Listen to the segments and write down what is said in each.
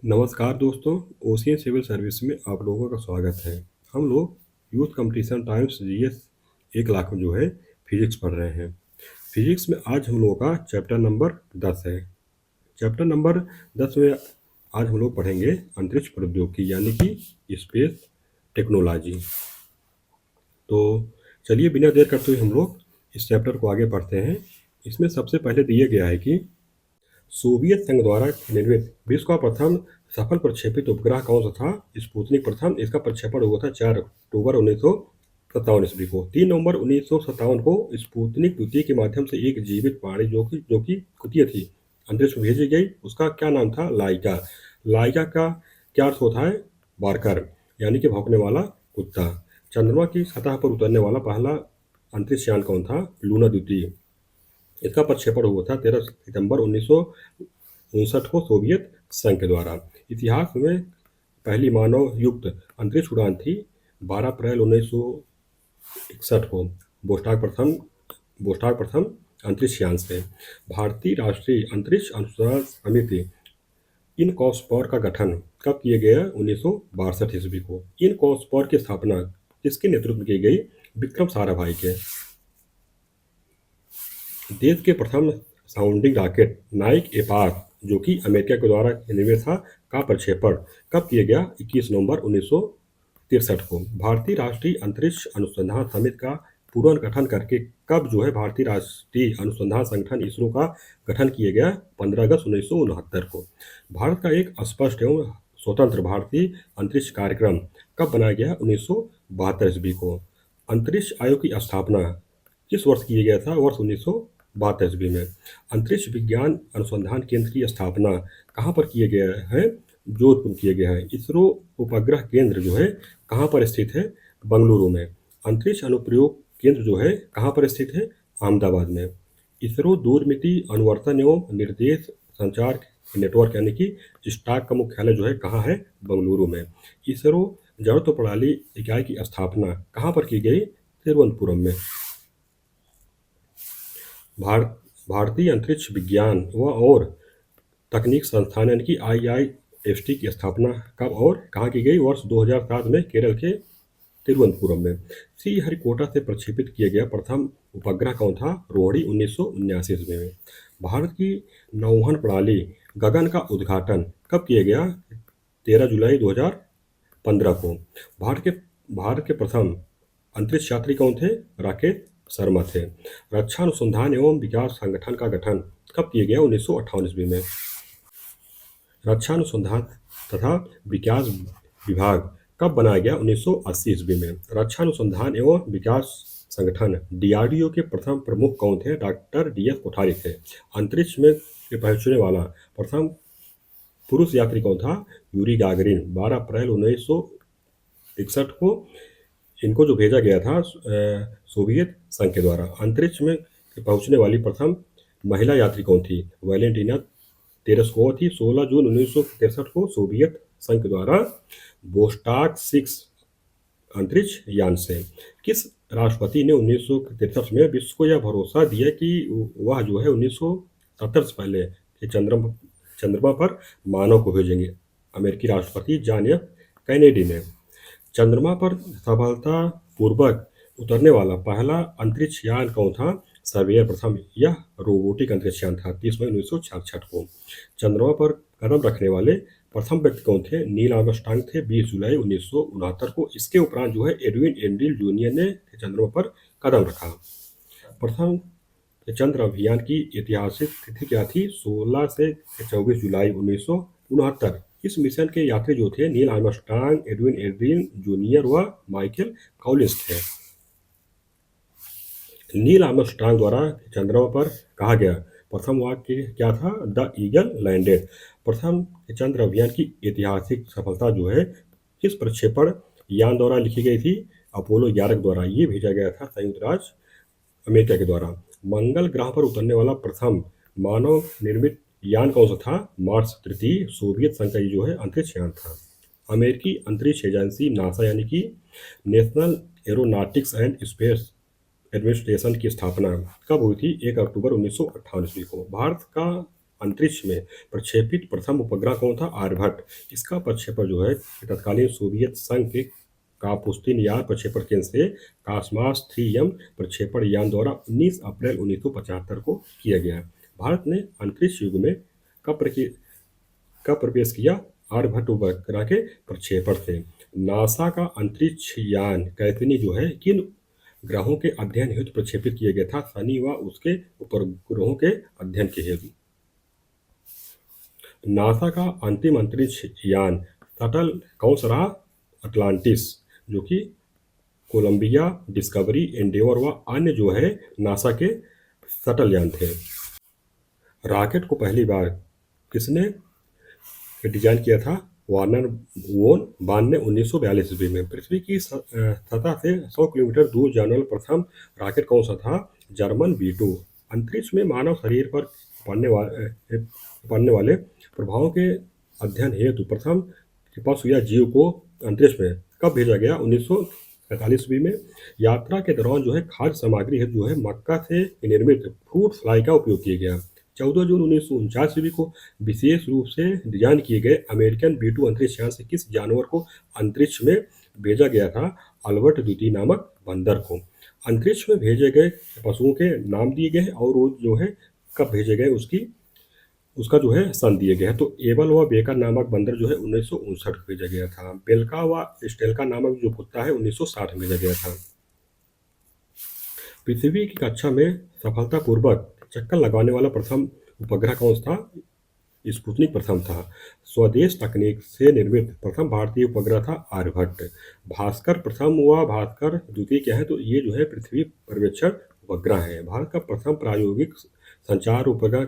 नमस्कार दोस्तों, ocean civil service में आप लोगों का स्वागत है। हम लोग youth competition times GS 1 lakh में जो है फिजिक्स पढ़ रहे हैं। फिजिक्स में आज हम लोगों का चैप्टर नंबर 10 है। चैप्टर नंबर 10 में आज हम लोग पढ़ेंगे अंतरिक्ष प्रौद्योगिकी यानी कि स्पेस टेक्नोलॉजी। तो चलिए बिना देर करते हुए हम लोग इस चैप्टर को आगे पढ़ते हैं। इसमें सबसे पहले दिया गया है कि सोवियत संघ द्वारा निर्मित विश्व का प्रथम सफल प्रक्षेपित उपग्रह कौन सा था? स्पुतनिक प्रथम। इसका प्रक्षेपण हुआ था 4 अक्टूबर 1957 ईस्वी को। 3 नवंबर 1957 को स्पुतनिक द्वितीय के माध्यम से एक जीवित प्राणी जो कि कुतिया थी अंतरिक्ष में भेजी गई। उसका क्या नाम था? लाइका। लाइका का क्या अर्थ होता है? बारकर यानी कि भौंकने वाला कुत्ता। चंद्रमा की सतह पर उतरने वाला पहला अंतरिक्ष यान कौन था? लूना द्वितीय। इसका प्रक्षेपण हुआ था 13 सितंबर 1959 को सोवियत संघ के द्वारा। इतिहास में पहली मानव युक्त अंतरिक्ष उड़ान थी 12 अप्रैल 1961 को बोस्टॉक प्रथम अंतरिक्ष यान से। भारतीय राष्ट्रीय अंतरिक्ष अनुसंधान समिति इनकॉस्पर का गठन कब किया गया? 1962 ईस्वी को। इनकॉस्पर की स्थापना किसके नेतृत्व में की गई? विक्रम साराभाई के। देश के प्रथम साउंडिंग रॉकेट नाइक एपाक जो कि अमेरिका के द्वारा निर्मित था का प्रक्षेपण कब किया गया? 21 नवंबर 1963 को। भारतीय राष्ट्रीय अंतरिक्ष अनुसंधान समिति का पुनर्गठन करके कब जो है भारतीय राष्ट्रीय अनुसंधान संगठन इसरो का गठन किया गया? 15 अगस्त 1969 को। भारत का एक स्पष्ट एवं स्वतंत्र भारतीय अंतरिक्ष कार्यक्रम कब बनाया गया? 1972 ईस्वी को। अंतरिक्ष आयोग की स्थापना किस वर्ष किया गया था? वर्ष 1972 ईस्वी में। अंतरिक्ष विज्ञान अनुसंधान केंद्र की स्थापना कहाँ पर किया गया है? जोधपुर किया गया है। इसरो उपग्रह केंद्र जो है कहाँ पर स्थित है? बंगलुरु में। अंतरिक्ष अनुप्रयोग केंद्र जो है कहाँ पर स्थित है? अहमदाबाद में। इसरो दूरमिति अनुवर्तन एवं निर्देश संचार नेटवर्क यानी कि स्टाक का मुख्यालय जो है कहाँ है? बंगलुरु में। इसरो जड़त्व प्रणाली इकाई की स्थापना कहाँ पर की गई? तिरुवनंतपुरम में। भारतीय अंतरिक्ष विज्ञान और तकनीक संस्थान यानी कि IIST की स्थापना कब और कहाँ की गई? वर्ष 2007 में केरल के तिरुवनंतपुरम में। श्रीहरिकोटा से प्रक्षेपित किया गया प्रथम उपग्रह कौन था? रोहिणी 1979 ईस्वी में। भारत की नौवहन प्रणाली गगन का उद्घाटन कब किया गया? 13 जुलाई 2015 को। भारत के प्रथम अंतरिक्ष यात्री कौन थे? राकेश शर्मा थे। रक्षा अनुसंधान एवं विकास संगठन का गठन कब किया गया? 1958 ईस्वी में। रक्षा अनुसंधान तथा विकास विभाग कब बनाया गया? 1980 ईस्वी में। रक्षा अनुसंधान एवं विकास संगठन DRDO के प्रथम प्रमुख कौन थे? डॉक्टर DS कोठारी थे। अंतरिक्ष में पहुंचने वाला प्रथम पुरुष यात्री कौन था? Yuri Gagarin. 12 अप्रैल 1961 को इनको जो भेजा गया था सोवियत संघ के द्वारा। अंतरिक्ष में पहुंचने वाली प्रथम महिला यात्री कौन थी? वैलेंटीना तेरेस्कोवा थी। 16 जून 1963 को सोवियत संघ के द्वारा बोस्टॉक 6 अंतरिक्ष यान से। किस राष्ट्रपति ने 1963 में विश्व को यह भरोसा दिया कि वह जो है 1970 से पहले चंद्रमा पर मानव को भेजेंगे? अमेरिकी राष्ट्रपति जॉन एफ कैनेडी ने। चंद्रमा पर सफलतापूर्वक उतरने वाला पहला अंतरिक्ष यान कौन था? सर्वेयर प्रथम। यह रोबोटिक अंतरिक्ष यान था 30 मई 1966 को। चंद्रमा पर कदम रखने वाले प्रथम व्यक्ति कौन थे? नील आर्मस्ट्रांग थे 20 जुलाई 1969 को। इसके उपरांत जो है एडविन एंड्रिल जूनियर ने चंद्रमा पर कदम रखा। प्रथम चंद्र अभियान की ऐतिहासिक तिथि क्या थी? 16 से 24 जुलाई 1969। इस मिशन के यात्री जो थे Neil Armstrong, Edwin Adrian junior व माइकल कॉलिंस थे। नील आर्मस्ट्रांग द्वारा चंद्रमा पर कहा गया प्रथम वाक्य क्या था? The eagle landed. प्रथम चंद्र अभियान की ऐतिहासिक सफलता जो है किस प्रक्षेपण यान द्वारा लिखी गई थी? अपोलो 11 के द्वारा। ये भेजा गया था संयुक्त राज्य अमेरिका के द्वारा। मंगल ग्रह पर उतरने वाला प्रथम मानव निर्मित यान कौन सा था? मार्स तृतीय। सोवियत संघ का जो है अंतरिक्ष यान था। अमेरिकी अंतरिक्ष एजेंसी नासा यानी कि national aeronautics and space administration की स्थापना कब हुई थी? 1 अक्टूबर 1958 ईस्वी को। भारत का अंतरिक्ष में प्रक्षेपित प्रथम उपग्रह कौन था? आर्यभट्ट। इसका प्रक्षेपण जो है तत्कालीन सोवियत संघ के कापुस्तिन यान प्रक्षेपण केंद्र से कास्मास 3M प्रक्षेपण यान द्वारा 19 अप्रैल 1975 को किया गया। भारत ने अंतरिक्ष युग में कब प्रवेश किया? आर्यभट्ट उपग्रह के प्रक्षेपण से। नासा का अंतरिक्ष यान कैसनी जो है किन ग्रहों के अध्ययन हेतु प्रक्षेपित किया गया था? शनि व उसके उपग्रहों के अध्ययन के हेतु। नासा का अंतिम अंतरिक्ष यान शटल कौन सा रहा? अटलांटिस, जो कि कोलंबिया, डिस्कवरी, एंडेवर व अन्य जो है नासा के शटल यान थे। रॉकेट को पहली बार किसने डिजाइन किया था? वार्नर वोन बान ने 1942 ईस्वी में। पृथ्वी की सतह से 100 किलोमीटर दूर जाने वाला प्रथम रॉकेट कौन सा था? German V2। अंतरिक्ष में मानव शरीर पर पड़ने वाले प्रभावों के अध्ययन हेतु प्रथम पशु या जीव को अंतरिक्ष में कब भेजा गया? 1947 ईस्वी में। यात्रा के दौरान जो है खाद्य सामग्री हेतु जो है मक्का से निर्मित फ्रूट फ्लाई का उपयोग किया गया। 14 जून 1949 ईस्वी को विशेष रूप से डिजाइन किए गए अमेरिकन V2 अंतरिक्ष यान से किस जानवर को अंतरिक्ष में भेजा गया था? अल्बर्ट द्वितीय नामक बंदर को। अंतरिक्ष में भेजे गए पशुओं के नाम दिए गए हैं और वो जो है कब भेजे गए उसका जो है सन दिए गए हैं। तो एबल व बेकर नामक बंदर जो है 1959 में भेजा गया था। बेलका व स्टेलका नामक जो कुत्ता है 1960 में भेजा गया था। पृथ्वी की कक्षा में सफलतापूर्वक चक्कर लगाने वाला प्रथम उपग्रह कौन सा था? स्पुतनिक प्रथम था। स्वदेश तकनीक से निर्मित प्रथम भारतीय उपग्रह था आर्यभट्ट। भास्कर प्रथम व भास्कर द्वितीय क्या है? तो ये जो है पृथ्वी पर्यवेक्षण उपग्रह है। भारत का प्रथम प्रायोगिक संचार उपग्रह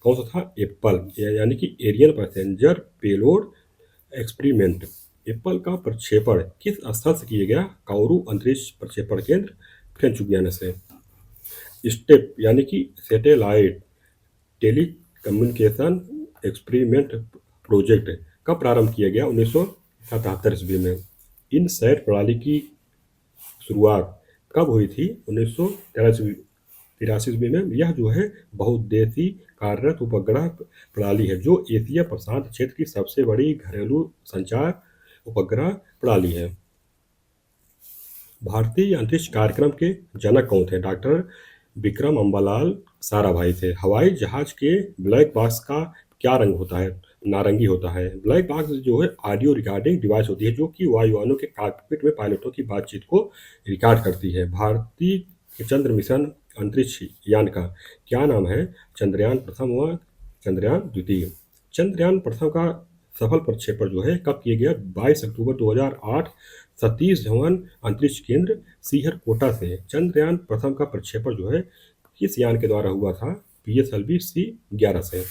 कौन सा था? एप्पल, यानी कि Ariane passenger payload experiment. APPLE का प्रक्षेपण किस स्थल से किया गया? काउरू अंतरिक्ष प्रक्षेपण केंद्र, फ्रेंच गुयाना से। स्टेप यानी कि सैटेलाइट टेलीकम्युनिकेशन एक्सपेरिमेंट प्रोजेक्ट कब प्रारंभ किया गया? 1977 ईस्वी में। इन सैट प्रणाली की शुरुआत कब हुई थी? 1983 ईस्वी में। यह जो है बहुउद्देशीय कार्यरत उपग्रह प्रणाली है जो एशिया प्रशांत क्षेत्र की सबसे बड़ी घरेलू संचार उपग्रह प्रणाली है। भारतीय अंतरिक्ष कार्यक्रम के जनक कौन थे? डॉक्टर विक्रम अम्बालाल साराभाई थे। हवाई जहाज के ब्लैक बॉक्स का क्या रंग होता है? नारंगी होता है। ब्लैक बॉक्स जो है ऑडियो रिकॉर्डिंग डिवाइस होती है जो कि वायुयानों के कॉकपिट में पायलटों की बातचीत को रिकॉर्ड करती है। भारतीय चंद्र मिशन अंतरिक्ष यान का क्या नाम है? चंद्रयान प्रथम व चंद्रयान द्वितीय। चंद्रयान प्रथम का सफल प्रक्षेपण जो है कब किया गया? 22 अक्टूबर 2008 सतीश धवन अंतरिक्ष केंद्र सीहर कोटा से। चंद्रयान प्रथम का प्रक्षेपण जो है किस यान के द्वारा हुआ था? PSLV C11 से।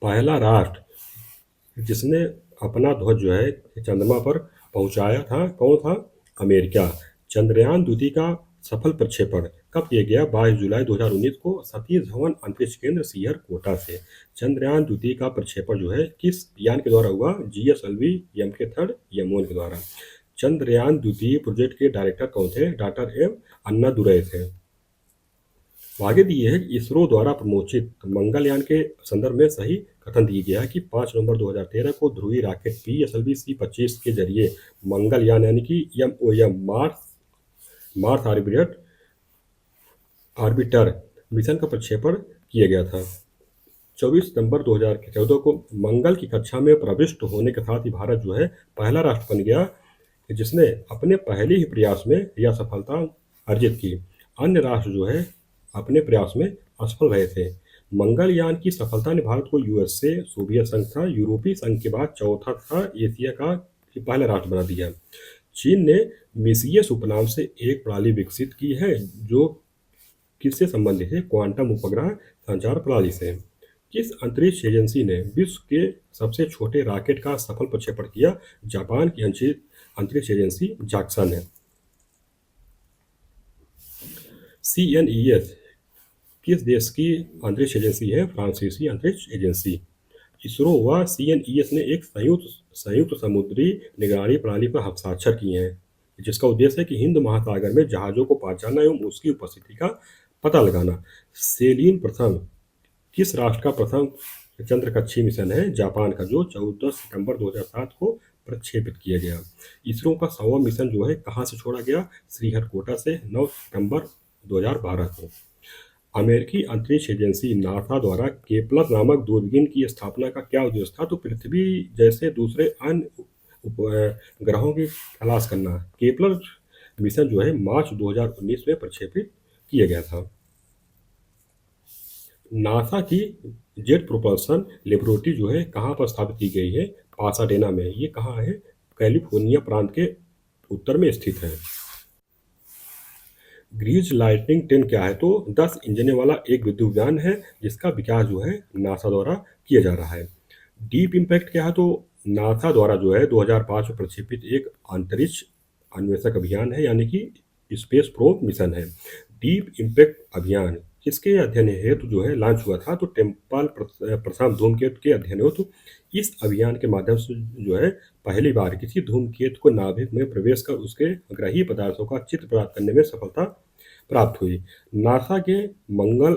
पहला राष्ट्र जिसने अपना ध्वज जो है चंद्रमा पर पहुंचाया था कौन था? अमेरिका। चंद्रयान द्वितीय का सफल प्रक्षेपण कब किया गया? 22 जुलाई 2019 को सतीश धवन अंतरिक्ष केंद्र सीहर कोटा से। चंद्रयान द्वितीय का प्रक्षेपण जो है किस यान के द्वारा हुआ? GSLV MK3 M1 के द्वारा। चंद्रयान द्वितीय प्रोजेक्ट के डायरेक्टर कौन थे? डॉक्टर M अन्नादुरै थे। आगे दिए है इसरो द्वारा प्रमोचित मंगलयान के संदर्भ में सही कथन दिया गया है कि 5 नवंबर 2013 को ध्रुवीय रॉकेट PSLV C25 के जरिए मंगलयान यानी कि MOM मार्स ऑर्बिटर मिशन का प्रक्षेपण किया गया था। 24 सितंबर 2014 को मंगल की कक्षा में प्रविष्ट होने के साथ ही भारत जो है पहला राष्ट्र बन गया जिसने अपने पहले ही प्रयास में यह सफलता अर्जित की। अन्य राष्ट्र जो है अपने प्रयास में असफल रहे थे। मंगलयान की सफलता ने भारत को USA, सोवियत संघ था, यूरोपीय संघ के बाद चौथा था एशिया का पहला राष्ट्र बना दिया। चीन ने मिसियस उपनाम से एक प्रणाली विकसित की है जो किससे संबंधित है? क्वांटम उपग्रह संचार प्रणाली से। किस अंतरिक्ष एजेंसी ने विश्व के सबसे छोटे रॉकेट का सफल प्रक्षेपण किया? जापान की अंतरिक्ष एजेंसी जैक्सन है। CNES किस देश की अंतरिक्ष एजेंसी है? फ्रांसीसी अंतरिक्ष एजेंसी। इसरो व CNES ने एक संयुक्त समुद्री निगरानी प्रणाली पर हस्ताक्षर किए हैं जिसका उद्देश्य है कि हिंद महासागर में जहाजों को पहचानना एवं उसकी उपस्थिति का पता लगाना। सेलिन प्रथम किस राष्ट्र का प्रथम चंद्रकक्षी मिशन है? जापान का, जो 14 सितंबर 2007 को प्रक्षेपित किया गया। इसरो का 100वां मिशन जो है कहाँ से छोड़ा गया? श्रीहरिकोटा से 9 सितंबर 2012 को। अमेरिकी अंतरिक्ष एजेंसी नासा द्वारा केपलर नामक दूरबीन की स्थापना का क्या उद्देश्य था? तो पृथ्वी जैसे दूसरे अन्य ग्रहों की तलाश करना। केपलर मिशन जो है मार्च 2019 में प्रक्षेपित किया गया था। नासा की जेट प्रोपल्सन लेबोरेटरी जो है कहाँ पर स्थापित की गई है? पासाडेना में। ये कहाँ है? कैलिफोर्निया प्रांत के उत्तर में स्थित है। ग्रीज लाइटनिंग 10 क्या है? तो 10 इंजनों वाला एक विद्युत यान है जिसका विकास जो है नासा द्वारा किया जा रहा है। डीप इम्पैक्ट क्या है? तो नासा द्वारा जो है 2005 में प्रक्षेपित एक अंतरिक्ष अन्वेषक अभियान है, यानी कि स्पेस प्रोब मिशन है। डीप इम्पैक्ट अभियान किसके अध्ययन हेतु जो है लॉन्च हुआ था? तो टेम्पल प्रशांत धूमकेतु के अध्ययन हेतु। इस अभियान के माध्यम से जो है पहली बार किसी धूमकेतु को नाभिक में प्रवेश कर उसके ग्रहीय पदार्थों का चित्र प्राप्त करने में सफलता प्राप्त हुई। नासा के मंगल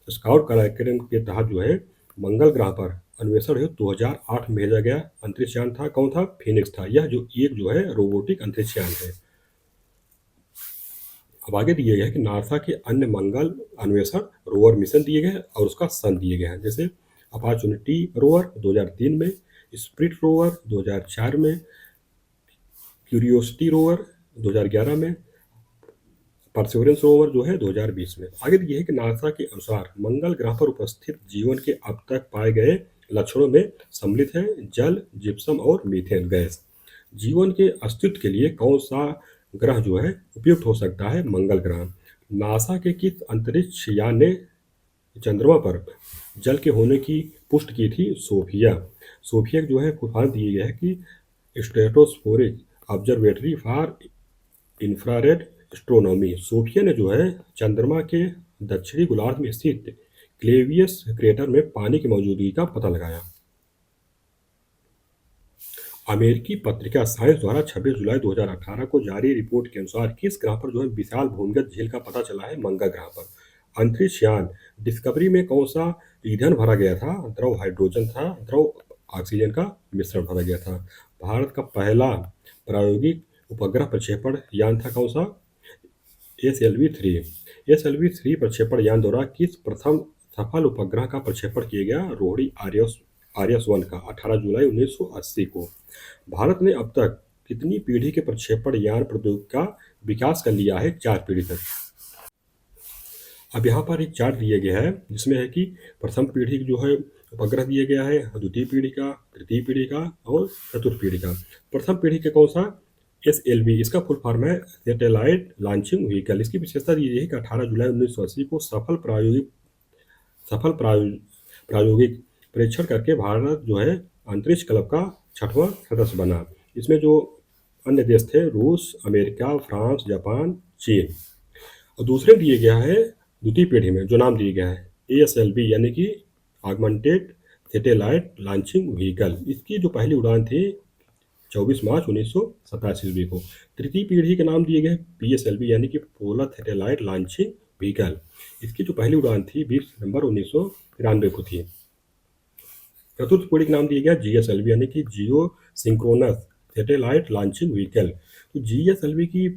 स्काउट कार्यक्रम के तहत जो है मंगल ग्रह पर अन्वेषण हेतु 2008 में भेजा गया अंतरिक्ष यान था। कौन था? फीनिक्स था। यह जो है रोबोटिक अंतरिक्ष यान है। अब आगे दिए गए हैं कि नासा के अन्य मंगल अन्वेषण रोवर मिशन दिए गए और उसका सन दिए गए हैं, जैसे अपॉर्चुनिटी रोवर 2003 में, स्प्रिट रोवर 2004 में, क्यूरियोसिटी रोवर 2011 में, परसेवरेंस रोवर जो है 2020 में। आगे दिए है कि नासा के अनुसार मंगल ग्रह पर उपस्थित जीवन के अब तक पाए गए लक्षणों में सम्मिलित है जल, जिप्सम और मीथेन गैस। जीवन के अस्तित्व के लिए कौन सा ग्रह जो है उपयुक्त हो सकता है? मंगल ग्रह। नासा के किस अंतरिक्ष यान ने चंद्रमा पर जल के होने की पुष्टि की थी? सोफिया। सोफिया जो है फुफान दिए गए है कि stratospheric observatory for infrared astronomy. SOFIA ने जो है चंद्रमा के दक्षिणी गोलार्ध में स्थित क्लेवियस क्रेटर में पानी की मौजूदगी का पता लगाया। अमेरिकी पत्रिका साइंस द्वारा 26 जुलाई 2018 को जारी रिपोर्ट के अनुसार किस ग्रह पर जो है विशाल भूमिगत झील का पता चला है? मंगल ग्रह पर। अंतरिक्ष यान डिस्कवरी में कौन सा ईंधन भरा गया था? द्रव हाइड्रोजन था, द्रव ऑक्सीजन का मिश्रण भरा गया था। भारत का पहला प्रायोगिक उपग्रह प्रक्षेपण यान था कौन सा? SLV-3। SLV-3 प्रक्षेपण यान द्वारा किस प्रथम सफल उपग्रह का प्रक्षेपण किया गया? रोहिणी आर्यस-1 का 18 जुलाई 1980 को। भारत ने अब तक कितनी पीढ़ी के प्रक्षेपण यान प्रौद्योगिकी का विकास कर लिया है? 4 पीढ़ी तक। अब यहाँ पर एक चार्ट दिया गया है जिसमें है कि प्रथम पीढ़ी जो है उपग्रह दिया गया है, द्वितीय पीढ़ी का, तृतीय पीढ़ी का और चतुर्थ पीढ़ी का। प्रथम पीढ़ी के कौन सा? SLV। इसका फुल फॉर्म है सैटेलाइट लॉन्चिंग व्हीकल। इसकी विशेषता ये है कि 18 जुलाई 1980 को सफल प्रायोगिक परीक्षण करके भारत जो है अंतरिक्ष क्लब का 6वां सदस्य बना। इसमें जो अन्य देश थे रूस, अमेरिका, फ्रांस, जापान, चीन। और दूसरे दिए गया है द्वितीय पीढ़ी में जो नाम दिया गया है ASLV, यानी कि ऑगमेंटेड सैटेलाइट लॉन्चिंग व्हीकल। इसकी जो पहली उड़ान थी 24 मार्च 1987 ईस्वी को। तृतीय पीढ़ी के नाम दिए गए PSLV, यानी कि पोलर सैटेलाइट लॉन्चिंग व्हीकल। इसकी जो पहली उड़ान थी 20 सितंबर 1993 को थी। चतुर्थ पीढ़ी का नाम दिया गया GSLV, यानी कि जियो सिंक्रोनस सैटेलाइट लॉन्चिंग व्हीकल। तो GSLV की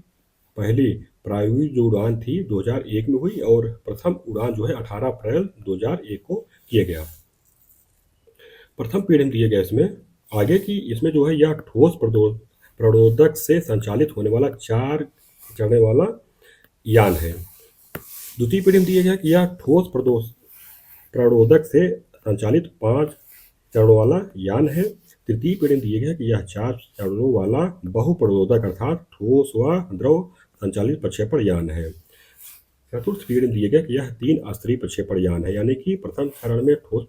पहली प्रायोगिक जो उड़ान थी 2001 में हुई और प्रथम उड़ान जो है 18 अप्रैल 2001 को किया गया। प्रथम पीढ़ी में दिए गए इसमें आगे की इसमें जो है यह ठोस प्ररोधक से संचालित होने वाला 4 चढ़ने वाला यान है। द्वितीय पीढ़ी में दिया गया कि यह ठोस प्ररोधक से संचालित 5 चरणों वाला यान है। तृतीय पीढ़ी में दिया गया कि यह 4 चरणों वाला बहुप्ररोधक अर्थात ठोस व द्रव संचालित प्रक्षेपण यान है। चतुर्थ पीढ़ी में दिया गया कि यह 3 स्तरीय प्रक्षेपण यान है, यानी कि प्रथम चरण में ठोस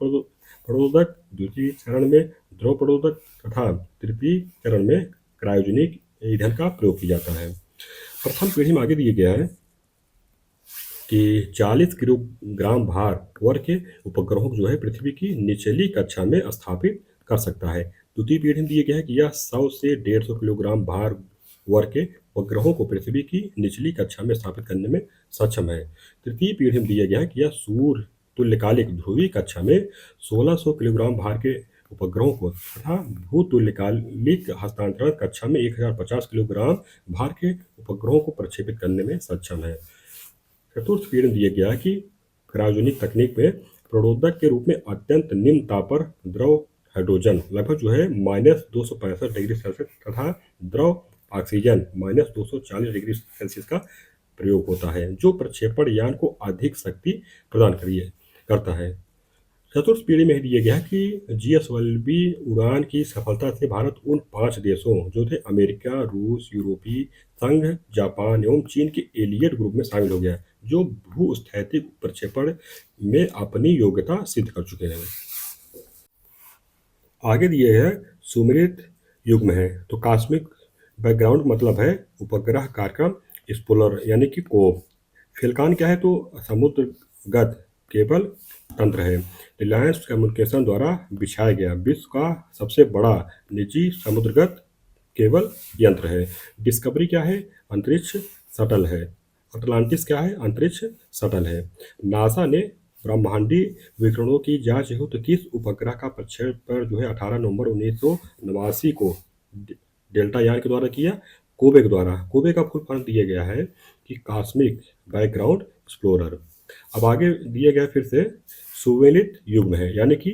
प्ररोधक, द्वितीय चरण में द्रव प्ररोधक तथा तृतीय चरण में क्रायोजेनिक ईंधन का प्रयोग किया जाता है। प्रथम पीढ़ी में आगे दिया गया है कि 40 किलोग्राम भार वर्ग के उपग्रहों को जो है पृथ्वी की निचली कक्षा में स्थापित कर सकता है। द्वितीय पीढ़ी में दिया गया है कि यह 100 से 150 किलोग्राम भार वर्ग के उपग्रहों को पृथ्वी की निचली कक्षा में स्थापित करने में सक्षम है। तृतीय पीढ़ी में दिया गया है कि यह सूर्य तुल्यकालिक ध्रुवीय कक्षा में 1600 किलोग्राम भार के उपग्रहों को तथा भूतुल्यकालिक हस्तांतरण कक्षा में 1050 किलोग्राम भार के उपग्रहों को प्रक्षेपित करने में सक्षम है। चतुर्थ पीढ़ी में दिया गया कि क्रायोजेनिक तकनीक में प्रणोदक के रूप में अत्यंत निम्न ताप पर द्रव हाइड्रोजन लगभग जो है -265 डिग्री सेल्सियस तथा द्रव ऑक्सीजन -240 डिग्री सेल्सियस का प्रयोग होता है, जो प्रक्षेपण यान को अधिक शक्ति प्रदान करता है। चतुर्थ पीढ़ी में दिया गया कि GS-12B उड़ान की सफलता से भारत उन 5 देशों जो थे अमेरिका, रूस, यूरोपीय संघ, जापान एवं चीन के एलियट ग्रुप में शामिल हो गया, जो भूस्थैतिक प्रक्षेपण में अपनी योग्यता सिद्ध कर चुके हैं। आगे दिए है सुमेलित युग में है, तो कॉस्मिक बैकग्राउंड मतलब है उपग्रह कार्यक्रम एक्सप्लोरर यानी कि कोब। फेल्कॉन क्या है, तो समुद्रगत केबल तंत्र है। रिलायंस कम्युनिकेशन द्वारा बिछाया गया विश्व का सबसे बड़ा निजी समुद्रगत केबल यंत्र है। डिस्कवरी क्या है, अंतरिक्ष शटल है। अटलांटिस क्या है, अंतरिक्ष शटल है। नासा ने ब्रह्मांडीय विकिरणों की जांच हेतु किस उपग्रह का प्रक्षेपण जो है 18 नवंबर 1989 को डेल्टा यान के द्वारा किया, कोबे के द्वारा। कोबे का फुल फॉर्म दिया गया है कि कॉस्मिक बैकग्राउंड एक्सप्लोरर। अब आगे दिया गया फिर से सुमेलित युग में है, यानी कि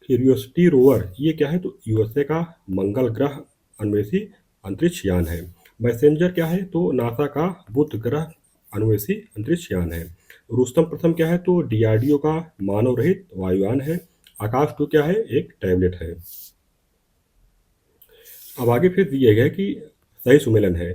क्यूरियोसिटी रोवर, ये क्या है, तो यूएसए का मंगल ग्रह अन्वेषी अंतरिक्ष यान है। मैसेंजर क्या है, तो नासा का बुध ग्रह अन्वेषी अंतरिक्ष यान है। रुस्तम प्रथम क्या है, तो डीआरडीओ का मानव रहित वायुयान है। आकाश 2 क्या है, एक टैबलेट है। अब आगे फिर दिए गए कि सही सुमेलन है।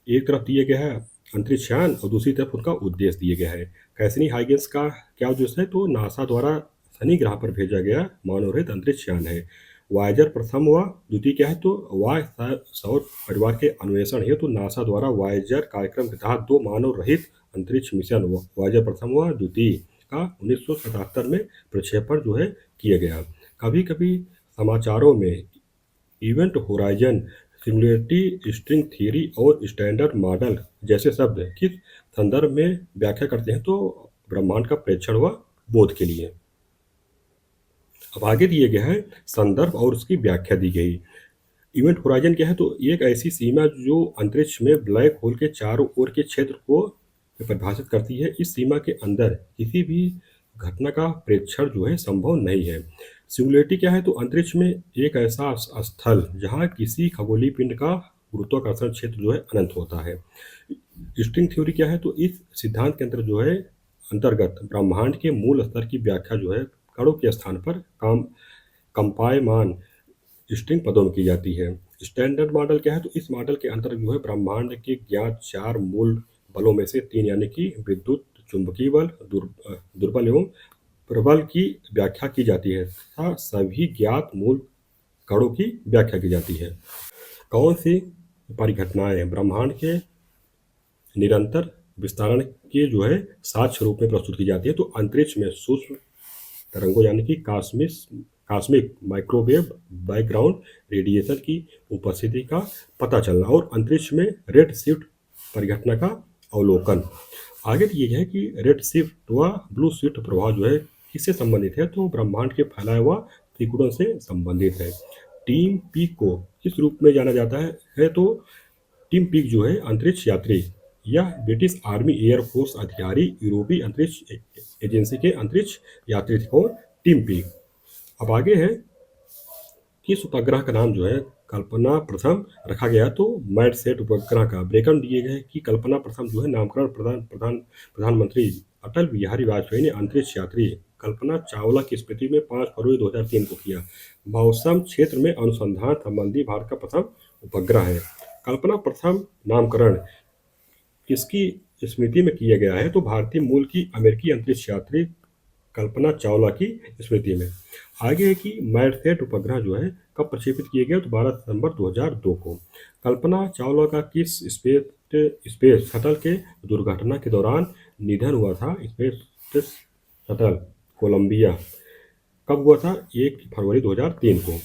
एक तरफ दिए गया है अंतरिक्ष यान और दूसरी तरफ उनका उद्देश्य दिया गया है। कैसिनी हाइगेंस का क्या उद्देश्य है, तो नासा द्वारा शनि ग्रह पर भेजा गया मानव रहित अंतरिक्ष यान है। वायेजर प्रथम व द्वितीय क्या है, तो वाय सौर परिवार के अन्वेषण हेतु नासा द्वारा वायेजर कार्यक्रम के तहत 2 मानव रहित अंतरिक्ष मिशन वायेजर प्रथम व द्वितीय का 1977 में प्रक्षेपण जो है किया गया। कभी कभी समाचारों में event horizon, singularity string theory और स्टैंडर्ड मॉडल जैसे शब्द किस संदर्भ में व्याख्या करते हैं, तो ब्रह्मांड का प्रेक्षण व बोध के लिए। अब आगे दिए गया है संदर्भ और उसकी व्याख्या दी गई। इवेंट होराइजन क्या है, तो एक ऐसी सीमा जो अंतरिक्ष में ब्लैक होल के चारों ओर के क्षेत्र को परिभाषित करती है। इस सीमा के अंदर किसी भी घटना का प्रेक्षण जो है संभव नहीं है। सिंगुलैरिटी क्या है, तो अंतरिक्ष में एक ऐसा स्थल जहां किसी खगोलीय पिंड का गुरुत्वाकर्षण क्षेत्र जो है अनंत होता है। स्ट्रिंग थ्योरी क्या है, तो इस सिद्धांत के अंतर्गत ब्रह्मांड के मूल स्तर की व्याख्या जो है कणों के स्थान पर कंपायमान स्ट्रिंग पदों में की जाती है। स्टैंडर्ड मॉडल क्या है, तो इस मॉडल के अंतर्गत जो है ब्रह्मांड के ज्ञात 4 मूल बलों में से 3 यानी कि विद्युत, चुंबकीय बल, दुर्बल एवं प्रबल की व्याख्या की जाती है तथा सभी ज्ञात मूल कणों की व्याख्या की जाती है। कौन सी परिघटनाएं ब्रह्मांड के निरंतर विस्तारण के जो है साक्ष्य रूप में प्रस्तुत की जाती है, तो अंतरिक्ष में सूक्ष्म तरंगों यानी कि कॉस्मिक माइक्रोवेव बैकग्राउंड रेडिएशन की उपस्थिति का पता चलना और अंतरिक्ष में रेड शिफ्ट परिघटना का अवलोकन। आगे दिए गए कि रेड शिफ्ट व ब्लू शिफ्ट प्रभाव जो है किससे संबंधित है, तो ब्रह्मांड के फैलाए हुआ त्रिकोण से संबंधित है। टीम पीक को किस रूप में जाना जाता है, तो टीम पीक जो है अंतरिक्ष यात्री या ब्रिटिश आर्मी एयरफोर्स अधिकारी यूरोपीय अंतरिक्ष एजेंसी के अंतरिक्ष यात्री थे और टीम पीक। अब आगे है किस उपग्रह का नाम जो है कल्पना प्रथम रखा गया, तो मैडसेट उपग्रह का ब्रेकअप दिए गए कि कल्पना प्रथम जो है नामकरण प्रधानमंत्री अटल बिहारी वाजपेयी ने अंतरिक्ष यात्री कल्पना चावला की स्मृति में 5 फरवरी 2003 को किया। मौसम क्षेत्र में अनुसंधान संबंधी भारत का प्रथम उपग्रह है। कल्पना प्रथम नामकरण किसकी स्मृति में किया गया है, तो भारतीय मूल की अमेरिकी अंतरिक्ष यात्री कल्पना चावला की स्मृति में। आगे है कि मैडसेट उपग्रह जो है कब प्रक्षेपित किए गए, तो 12 सितंबर 2002 को। कल्पना चावला का किस स्पेस शटल के दुर्घटना के दौरान निधन हुआ था। स्पेस शटल कोलंबिया कब हुआ था, 1 फरवरी 2003 को।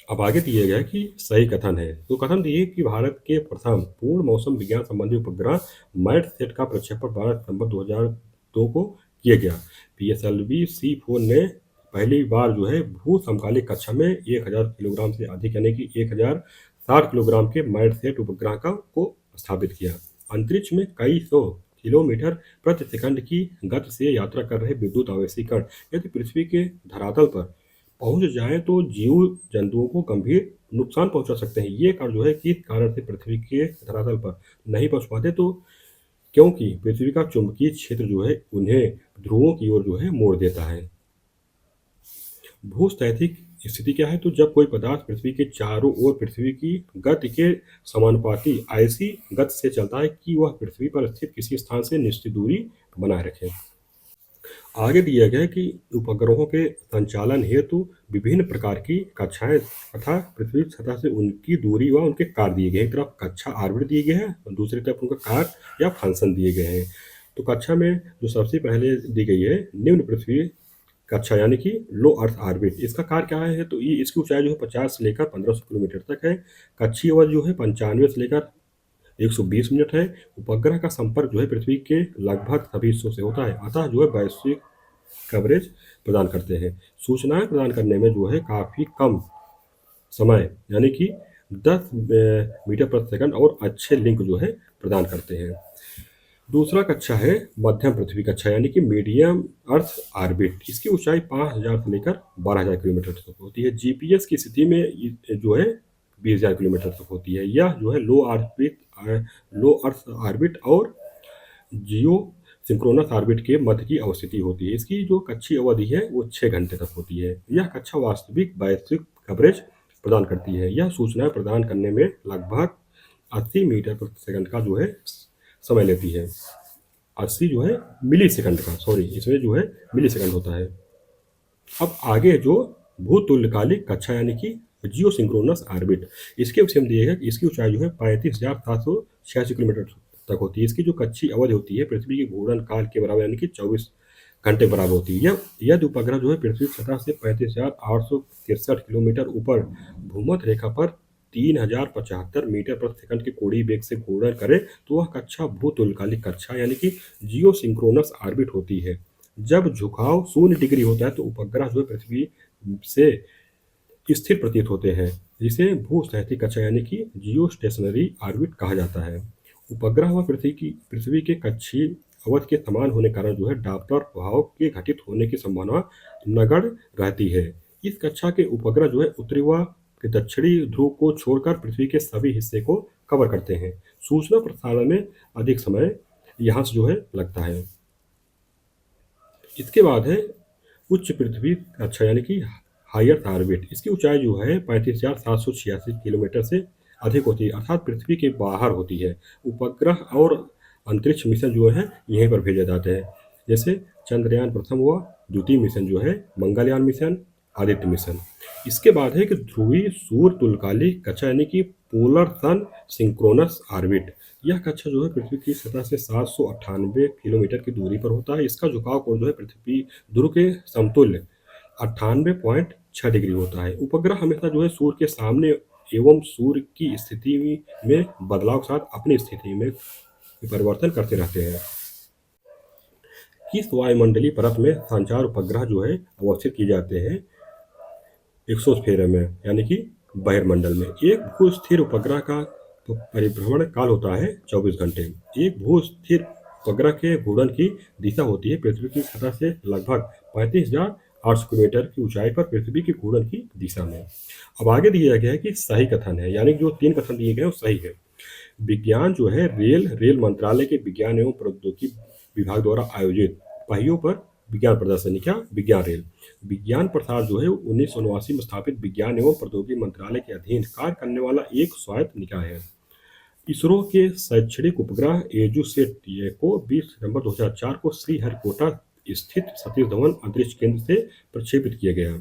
अब आगे दिए गए कि सही कथन है, तो कथन दिए कि भारत के प्रथम पूर्ण मौसम विज्ञान संबंधी उपग्रह मैडसेट का प्रक्षेपण 12 सितंबर 2002 को किया गया। PSLV C4 ने पहली बार जो है भू समकालिक कक्षा में 1000 किलोग्राम से अधिक यानी कि 1060 किलोग्राम के मैडसेट उपग्रह को स्थापित किया। अंतरिक्ष में कई सौ किलोमीटर प्रति सेकंड की गति से यात्रा कर रहे विद्युत आवेशी कण यदि पृथ्वी के धरातल पर पहुंच जाए तो जीव जंतुओं को गंभीर नुकसान पहुंचा सकते हैं। ये कण जो है किस कारण से पृथ्वी के धरातल पर नहीं पहुंच पाते, तो क्योंकि पृथ्वी का चुंबकीय क्षेत्र जो है उन्हें ध्रुवों की ओर जो है मोड़ देता है। भूस्थैतिक स्थिति क्या है, तो जब कोई पदार्थ पृथ्वी के चारों ओर पृथ्वी की गति के समानुपाती ऐसी गति से चलता है कि वह पृथ्वी पर स्थित किसी स्थान से निश्चित दूरी बनाए रखे। आगे दिया गया है कि उपग्रहों के संचालन हेतु विभिन्न प्रकार की कक्षाएं तथा पृथ्वी सतह से उनकी दूरी व उनके कार्य दिए गए हैं। एक तरफ कक्षा ऑर्बिट दिए गए हैं और दूसरी तरफ उनका कार्य या फंक्शन दिए गए हैं। तो कक्षा में जो सबसे पहले दी गई है निम्न पृथ्वी कक्षा यानी कि लो अर्थ ऑर्बिट। इसका कार्य क्या है, तो ये इसकी ऊंचाई जो है 50 से लेकर 1500 किलोमीटर तक है। कक्षीय अवधि जो है 95 से लेकर 120 मिनट है। उपग्रह का संपर्क जो है पृथ्वी के लगभग सभी हिस्सों से होता है, अतः जो है वैश्विक कवरेज प्रदान करते हैं। सूचनाएं प्रदान करने में जो है काफ़ी कम समय यानी कि 10 मीटर प्रति सेकंड और अच्छे लिंक जो है प्रदान करते हैं। दूसरा कक्षा है मध्यम पृथ्वी कक्षा यानी कि मीडियम अर्थ ऑर्बिट। इसकी ऊंचाई 5000 से लेकर 12000 किलोमीटर तक होती है। जीपीएस की स्थिति में जो है 20000 किलोमीटर तक होती है। यह जो है लो अर्थ ऑर्बिट और जियो सिंक्रोनस ऑर्बिट के मध्य की अवस्थिति होती है। इसकी जो कक्षीय अवधि है वो 6 घंटे तक होती है। यह कक्षा वास्तविक वैश्विक कवरेज प्रदान करती है। यह सूचनाएं प्रदान करने में लगभग 80 मीटर प्रति सेकंड का जो है समय लेती है। 80 जो है मिली सेकंड का, सॉरी, इसमें जो है मिली सेकंड होता है। अब आगे जो भूतुल्यकालिक कक्षा यानी कि जियो सिंक्रोनस ऑर्बिट, इसके विषय में दिए गए कि इसकी ऊंचाई जो है 35,786 किलोमीटर तक होती है। इसकी जो कक्षीय अवधि होती है पृथ्वी के घूर्णन काल के बराबर यानी कि 24 घंटे बराबर होती है। यह उपग्रह जो है पृथ्वी सतह से 35,863 किलोमीटर ऊपर भूमध्य रेखा पर 3075 मीटर प्रति सेकंड के कोणीय वेग से घूर्णन करे तो वह कक्षा भूतुल्यकालिक कक्षा यानी कि जियो सिंक्रोनस ऑर्बिट होती है। जब झुकाव 0 डिग्री होता है तो उपग्रह जो है पृथ्वी से स्थिर प्रतीत होते हैं, जिसे भूस्थैतिक कक्षा यानी कि जियो स्टेशनरी ऑर्बिट कहा जाता है। उपग्रह व पृथ्वी के कक्षीय अवधि के समान होने के कारण जो है डॉप्लर प्रभाव के घटित होने की संभावना नगण्य रहती है। इस कक्षा के उपग्रह जो है उत्तरी व दक्षिणी ध्रुव को छोड़कर पृथ्वी के सभी हिस्से को कवर करते हैं। सूचना प्रसारण में अधिक समय यहाँ से जो है लगता है। इसके बाद है उच्च पृथ्वी कक्षा यानी कि हायर ऑर्बिट। इसकी ऊंचाई जो है 35,786 किलोमीटर से अधिक होती है, अर्थात पृथ्वी के बाहर होती है। उपग्रह और अंतरिक्ष मिशन जो है यहीं पर भेजे जाते हैं, जैसे चंद्रयान प्रथम व द्वितीय मिशन जो है मंगलयान मिशन, आदित्य मिशन। इसके बाद है कि ध्रुवीय सूर्य तुल्यकालिक कक्षा यानी कि पोलर सन सिंक्रोनस ऑर्बिट। यह कक्षा जो है पृथ्वी की सतह से 798 किलोमीटर की दूरी पर होता है। इसका झुकाव कोण जो है पृथ्वी ध्रुव के समतुल्य 98.6 डिग्री होता है। उपग्रह हमेशा जो है सूर्य के सामने एवं सूर्य की स्थिति में बदलाव के साथ अपनी स्थिति में परिवर्तन करते रहते हैं। किस वायुमंडलीय परत में संचार उपग्रह जो है अवस्थित किए जाते हैं एक्सोस्फीयर में यानी कि बहिर्मंडल में। एक भू-स्थिर उपग्रह का परिभ्रमण काल होता है 24 घंटे। एक भू-स्थिर उपग्रह के घूर्णन की दिशा होती है पृथ्वी की सतह से लगभग 35,800 किलोमीटर की ऊंचाई पर पृथ्वी के घूर्णन की दिशा में। अब आगे दिया गया है कि सही कथन है, यानी जो 3 कथन दिए गए वो सही है। विज्ञान जो है रेल मंत्रालय के विज्ञान एवं प्रौद्योगिकी विभाग द्वारा आयोजित पहियों पर विज्ञान प्रदर्शनी क्या विज्ञान रेल। विज्ञान प्रसार जो है 1989 में स्थापित विज्ञान एवं प्रौद्योगिकी मंत्रालय के अधीन कार्य करने वाला एक स्वायत्त निकाय है। इसरो के शैक्षणिक उपग्रह एजुसेट को 20 सितंबर 2004 को श्रीहरिकोटा स्थित सतीश धवन अंतरिक्ष केंद्र से प्रक्षेपित किया गया।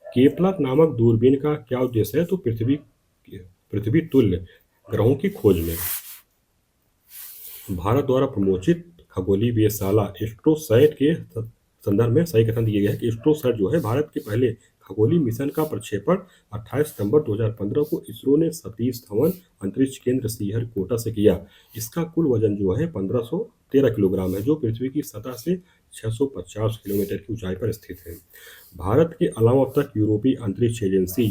केपलर नामक दूरबीन का क्या उद्देश्य है, तो पृथ्वी तुल्य ग्रहों की खोज में। भारत द्वारा प्रमोचित खगोलीय वेधशाला एस्ट्रोसैट के संदर्भ में सही कथन दिए गए हैं कि एस्ट्रोसैट जो है भारत के पहले खगोलीय मिशन का प्रक्षेपण 28 सितंबर 2015 को इसरो ने सतीश धवन अंतरिक्ष केंद्र श्रीहरिकोटा से किया। इसका कुल वजन जो है 1513 किलोग्राम है, जो पृथ्वी की सतह से 650 किलोमीटर की ऊंचाई पर स्थित है। भारत के अलावा अब तक यूरोपीय अंतरिक्ष एजेंसी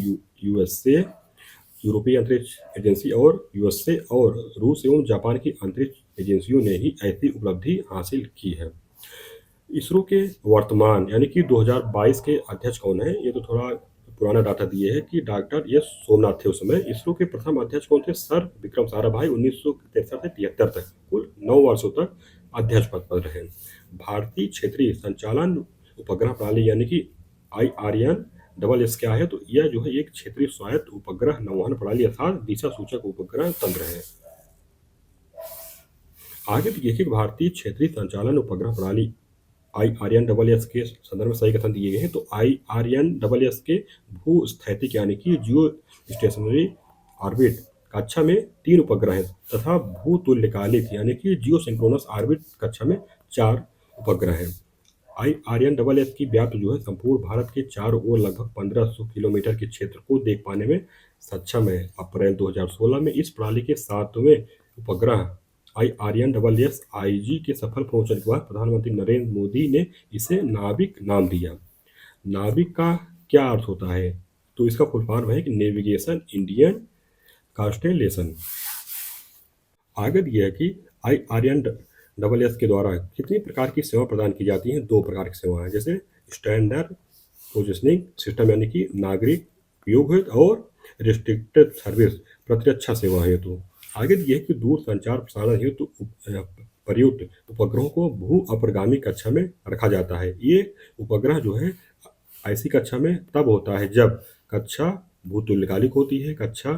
यूएसए यूरोपीय अंतरिक्ष एजेंसी और यूएसए और रूस एवं जापान की अंतरिक्ष एजेंसियों ने ही ऐसी उपलब्धि हासिल की है। इसरो के वर्तमान यानी कि 2022 के अध्यक्ष कौन है, ये तो थोड़ा पुराना डाटा दिए है कि डॉक्टर एस सोमनाथ थे उस समय। इसरो के प्रथम अध्यक्ष कौन थे, सर विक्रम साराभाई 1963 से 73 तक कुल 9 वर्षों तक अध्यक्ष पद पर रहे। भारतीय क्षेत्रीय संचालन उपग्रह प्रणाली यानी कि IRN-SS क्या है, तो यह जो है एक क्षेत्रीय स्वायत्त उपग्रह नौवहन प्रणाली अर्थात दिशा सूचक उपग्रह तंत्र है। आगे देखिए कि भारतीय क्षेत्रीय संचालन उपग्रह प्रणाली IRN-SS के संदर्भ में सही कथन दिए गए हैं। तो IRN-SS के भूस्थैतिक यानी कि जियो स्टेशनरी ऑर्बिट कक्षा में 3 उपग्रह हैं तथा भूतुल्यकालिक यानी कि जियो सिंक्रोनस ऑर्बिट कक्षा में 4 उपग्रह हैं। IRN-SS की व्याप्ति जो है संपूर्ण भारत के चारों ओर लगभग 1500 किलोमीटर के क्षेत्र को देख पाने में सक्षम है। अप्रैल 2016 में इस प्रणाली के 7वें उपग्रह IRN-SS IG के सफल पहुंचने के बाद प्रधानमंत्री नरेंद्र मोदी ने इसे नाविक नाम दिया। नाविक का क्या अर्थ होता है, तो इसका फुल फॉर्म है कि नेविगेशन इंडियन कॉन्स्टेलेशन। आगे दिया है कि IRN-SS के द्वारा कितनी प्रकार की सेवा प्रदान की जाती हैं, 2 प्रकार की सेवाएं हैं, जैसे स्टैंडर्ड पोजिशनिंग सिस्टम यानी कि नागरिक उपयोग हेतु और रिस्ट्रिक्टेड सर्विस प्रतिरक्षा सेवा हेतु। आगे दिए है कि दूर संचार प्रसारण हेतु प्रयुक्त उपग्रहों को भू अपरगामी कक्षा में रखा जाता है। ये उपग्रह जो है ऐसी कक्षा में तब होता है जब कक्षा भूतुल्यकालिक होती है, कक्षा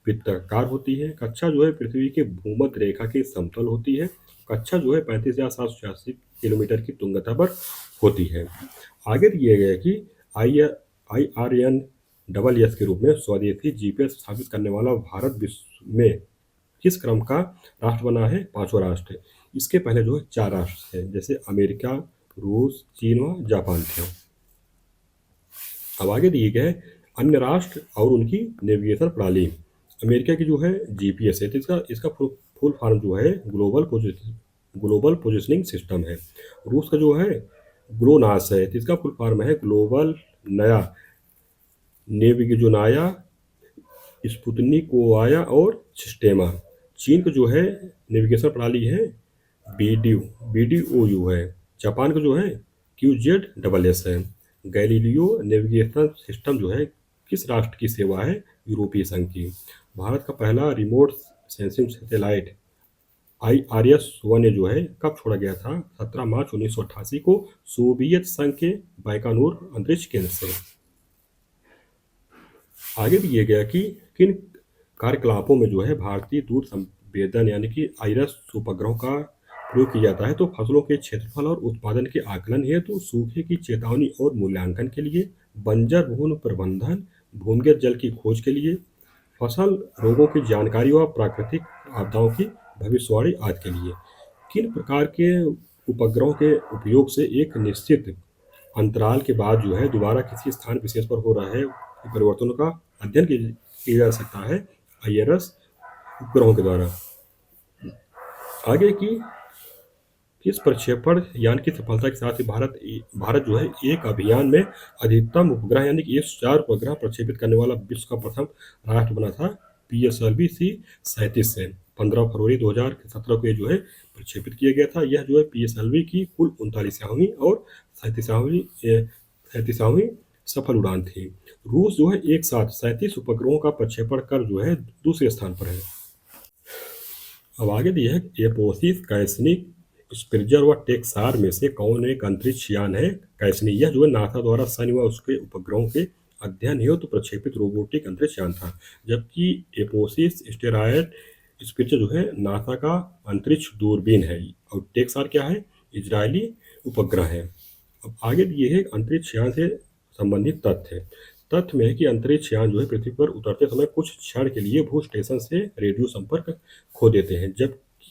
वृत्ताकार होती है, कक्षा जो है पृथ्वी के भूमध्य रेखा के समतल होती है, कक्षा जो है 35,786 किलोमीटर की तुंगता पर होती है। आगे दिए गए कि IRN-SS के रूप में स्वदेशी GPS स्थापित करने वाला भारत विश्व में किस क्रम का राष्ट्र बना है, 5वां राष्ट्र। इसके पहले जो है 4 राष्ट्र थे, जैसे अमेरिका, रूस, चीन व जापान थे। अब आगे दिए गए अन्य राष्ट्र और उनकी नेविगेशन प्रणाली। अमेरिका की जो है GPS है, तो इसका फुल फॉर्म जो है ग्लोबल पोजिशनिंग सिस्टम है। रूस का जो है ग्लोनास है, तो इसका फुल फॉर्म है ग्लोबल नया नेविगेजोनाया स्पुतनिकोवाया और सिस्टेमा। चीन का जो है नेविगेशन प्रणाली है BDOU है। जापान का जो है QZSS है। गैलीलियो नेविगेशन सिस्टम जो है किस राष्ट्र की सेवा है, यूरोपीय संघ की। भारत का पहला रिमोट सेंसिंग सैटेलाइट IRS-1 जो है कब छोड़ा गया था, 17 मार्च 1988 को सोवियत संघ के बाइकानूर अंतरिक्ष केंद्र से। आगे दिए गया कि किन कार्यकलापों में जो है भारतीय दूर संवेदन यानी कि IRS उपग्रहों का प्रयोग किया जाता है, तो फसलों के क्षेत्रफल और उत्पादन के आकलन हेतु, सूखे की चेतावनी और मूल्यांकन के लिए, बंजर भूमि प्रबंधन, भूमिगत जल की खोज के लिए, फसल रोगों की जानकारी व प्राकृतिक आपदाओं की भविष्यवाणी आदि के लिए। किन प्रकार के उपग्रहों के उपयोग से एक निश्चित अंतराल के बाद जो है दोबारा किसी स्थान विशेष पर हो रहे परिवर्तनों का अध्ययन किया जा सकता है IRS उपग्रहों के द्वारा। आगे की किस प्रक्षेपण यान की सफलता के साथ ही भारत जो है एक अभियान में अधिकतम उपग्रह यानी कि 104 उपग्रह प्रक्षेपित करने वाला विश्व का प्रथम राष्ट्र बना था PSLV-C-37 से। 15 फरवरी 2017 को ये जो है प्रक्षेपित किया गया था। यह जो है PSLV की कुल 39वीं और 37वीं सफल उड़ान थी। रूस जो है एक साथ 37 उपग्रहों का प्रक्षेपण कर जो है दूसरे स्थान पर है। अब आगे दिए है एपोसिस, कैसनी, स्पिरिटर व टेक्सार में से कौन एक अंतरिक्ष यान है। कैसनी यह जो है नासा द्वारा शनि व उसके उपग्रहों के अध्ययन हेतु प्रक्षेपित रोबोटिक अंतरिक्ष यान था, जबकि एपोसिस स्टेरॉयड स्पिरिटर जो है नासा का अंतरिक्ष दूरबीन है और टेक्सार क्या है, इजरायली उपग्रह है। अब आगे दिए है अंतरिक्ष यान से संबंधित तथ्य में है कि अंतरिक्ष यान जो है पृथ्वी पर उतरते समय कुछ क्षण के लिए भू स्टेशन से रेडियो संपर्क खो देते हैं।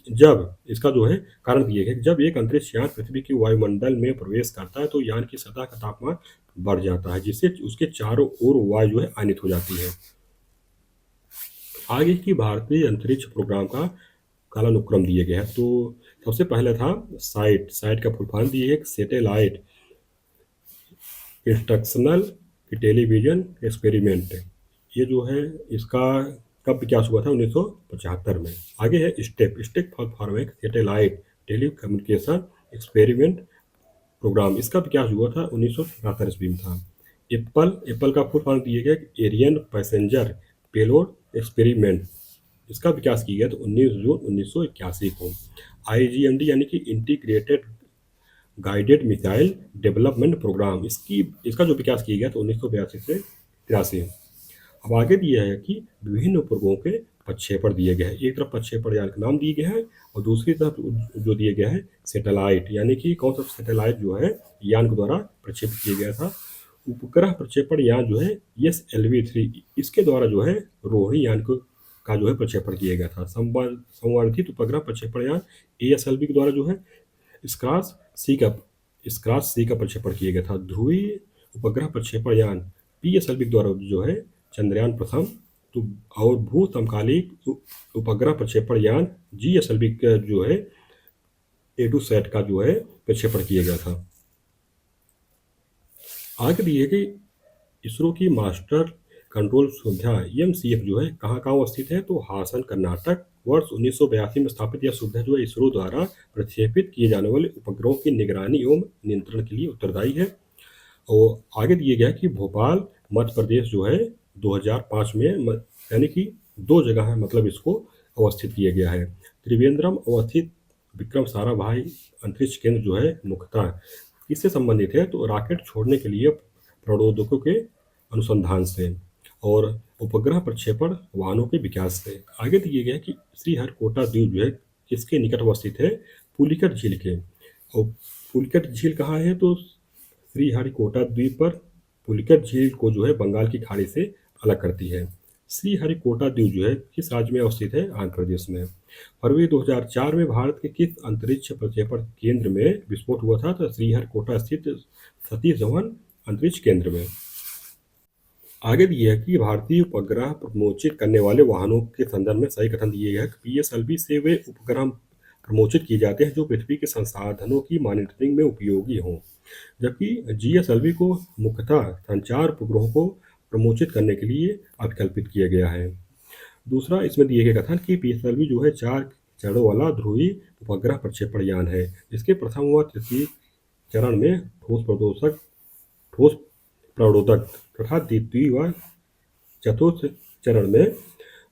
जब इसका जो है कारण दिए गए, जब एक अंतरिक्ष यान पृथ्वी के वायुमंडल में प्रवेश करता है तो यान की सतह का तापमान बढ़ जाता है, जिससे उसके चारों ओर वायु जो है आनित हो जाती है। आगे की भारतीय अंतरिक्ष प्रोग्राम का कालानुक्रम दिए गए हैं, तो सबसे पहले था साइट। साइट का फुल फॉर्म दी है सैटेलाइट इंस्ट्रक्शनल टेलीविजन एक्सपेरिमेंट। ये जो है इसका कब विकास हुआ था? 1975 में। आगे है स्टेप। स्टेप फुल फॉर्म है satellite telecommunication experiment programme. इसका विकास हुआ था 1977 ईस्वी में था। एप्पल। एप्पल का फुल फॉर्म दिए गए एरियन पैसेंजर पेलोड एक्सपेरिमेंट। इसका विकास किया गया तो 19 जून 1981 को। आईजीएमडी यानी कि integrated guided missile development programme. इसका जो विकास किया गया तो 1982 से 83। अब आगे दिया है कि विभिन्न उपग्रहों के प्रक्षेपण दिए गए हैं। एक तरफ प्रक्षेपण यान का नाम दिए गए हैं और दूसरी तरफ जो दिए गया है सैटेलाइट, यानी कि कौन सा सैटेलाइट जो है यान के द्वारा प्रक्षेपित किया गया था। उपग्रह प्रक्षेपण यान जो है SLV-3, इसके द्वारा जो है रोहिणी यान का जो है प्रक्षेपण किया गया था। संवर्धित उपग्रह प्रक्षेपण यान ASLV के द्वारा जो है स्क्रॉस सी का प्रक्षेपण किया गया था। ध्रुवीय उपग्रह प्रक्षेपण यान PSLV के द्वारा जो है चंद्रयान प्रथम तो और भू समकालिक उपग्रह प्रक्षेपण यान GSLV का जो है A2SAT का जो है प्रक्षेपण किया गया था। आगे दिए कि इसरो की मास्टर कंट्रोल सुविधा MCF जो है कहाँ अवस्थित है? तो हासन कर्नाटक। वर्ष 1982 में स्थापित यह सुविधा जो है इसरो द्वारा प्रक्षेपित किए जाने वाले उपग्रहों की निगरानी एवं नियंत्रण के लिए उत्तरदायी है। और आगे दिए गया कि भोपाल मध्य प्रदेश जो है 2005 में यानी कि 2 जगह है, मतलब इसको अवस्थित किया गया है। त्रिवेंद्रम अवस्थित विक्रम साराभाई अंतरिक्ष केंद्र जो है मुख्यतः किससे संबंधित है? तो रॉकेट छोड़ने के लिए प्रौद्योगिकों के अनुसंधान से और उपग्रह प्रक्षेपण वाहनों के विकास से। आगे दिए गए कि श्रीहरिकोटा द्वीप जो है किसके निकट अवस्थित है? पुलिकट झील के। और पुलिकट झील कहाँ है? तो श्रीहरिकोटा द्वीप पर। पुलिकट झील को जो है बंगाल की खाड़ी से अलग करती है। श्रीहरिकोटा द्वीप जो है किस राज्य में अवस्थित है? आंध्र प्रदेश में। फरवरी 2004 में भारत के किस अंतरिक्ष प्रक्षेपण केंद्र में विस्फोट हुआ था? तो श्रीहरिकोटा स्थित सतीश धवन अंतरिक्ष केंद्र में। आगे दिए है कि भारतीय उपग्रह प्रमोचित करने वाले वाहनों के संदर्भ में सही कथन दिए गए हैं। PSLV से वे उपग्रह प्रमोचित किए जाते हैं जो पृथ्वी के संसाधनों की मॉनिटरिंग में उपयोगी हों, जबकि GSLV को मुख्यतः संचार उपग्रहों को प्रमोचित करने के लिए अभिकल्पित किया गया है। दूसरा इसमें दिए गए कथन कि PSLV जो है 4 चरणों वाला ध्रुवीय उपग्रह प्रक्षेपण यान है। इसके प्रथम व तृतीय चरण में ठोस प्ररोधक तथा द्वितीय व चतुर्थ चरण में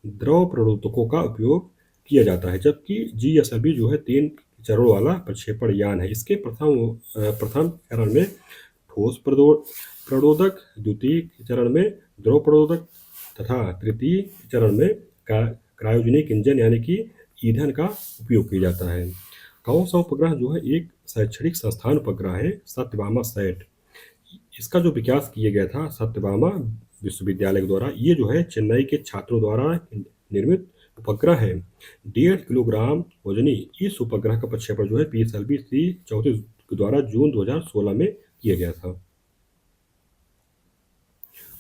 द्रव प्ररोधकों का उपयोग किया जाता है, जबकि GSLV जो है 3 चरणों वाला प्रक्षेपण यान है। इसके प्रथम चरण में ठोस प्ररोधक, द्वितीय चरण में द्रव प्ररोधक तथा तृतीय चरण में क्रायोजेनिक इंजन यानी कि ईंधन का उपयोग किया जाता है। कौन सा उपग्रह जो है एक शैक्षणिक संस्थान उपग्रह है? सत्यभामा सैट। इसका जो विकास किया गया था सत्यभामा विश्वविद्यालय द्वारा। ये जो है चेन्नई के छात्रों द्वारा निर्मित उपग्रह है। 1.5 किलोग्राम वजनी इस उपग्रह का प्रक्षेपण जो है PSLV-C34 के द्वारा जून 2016 में किया गया था।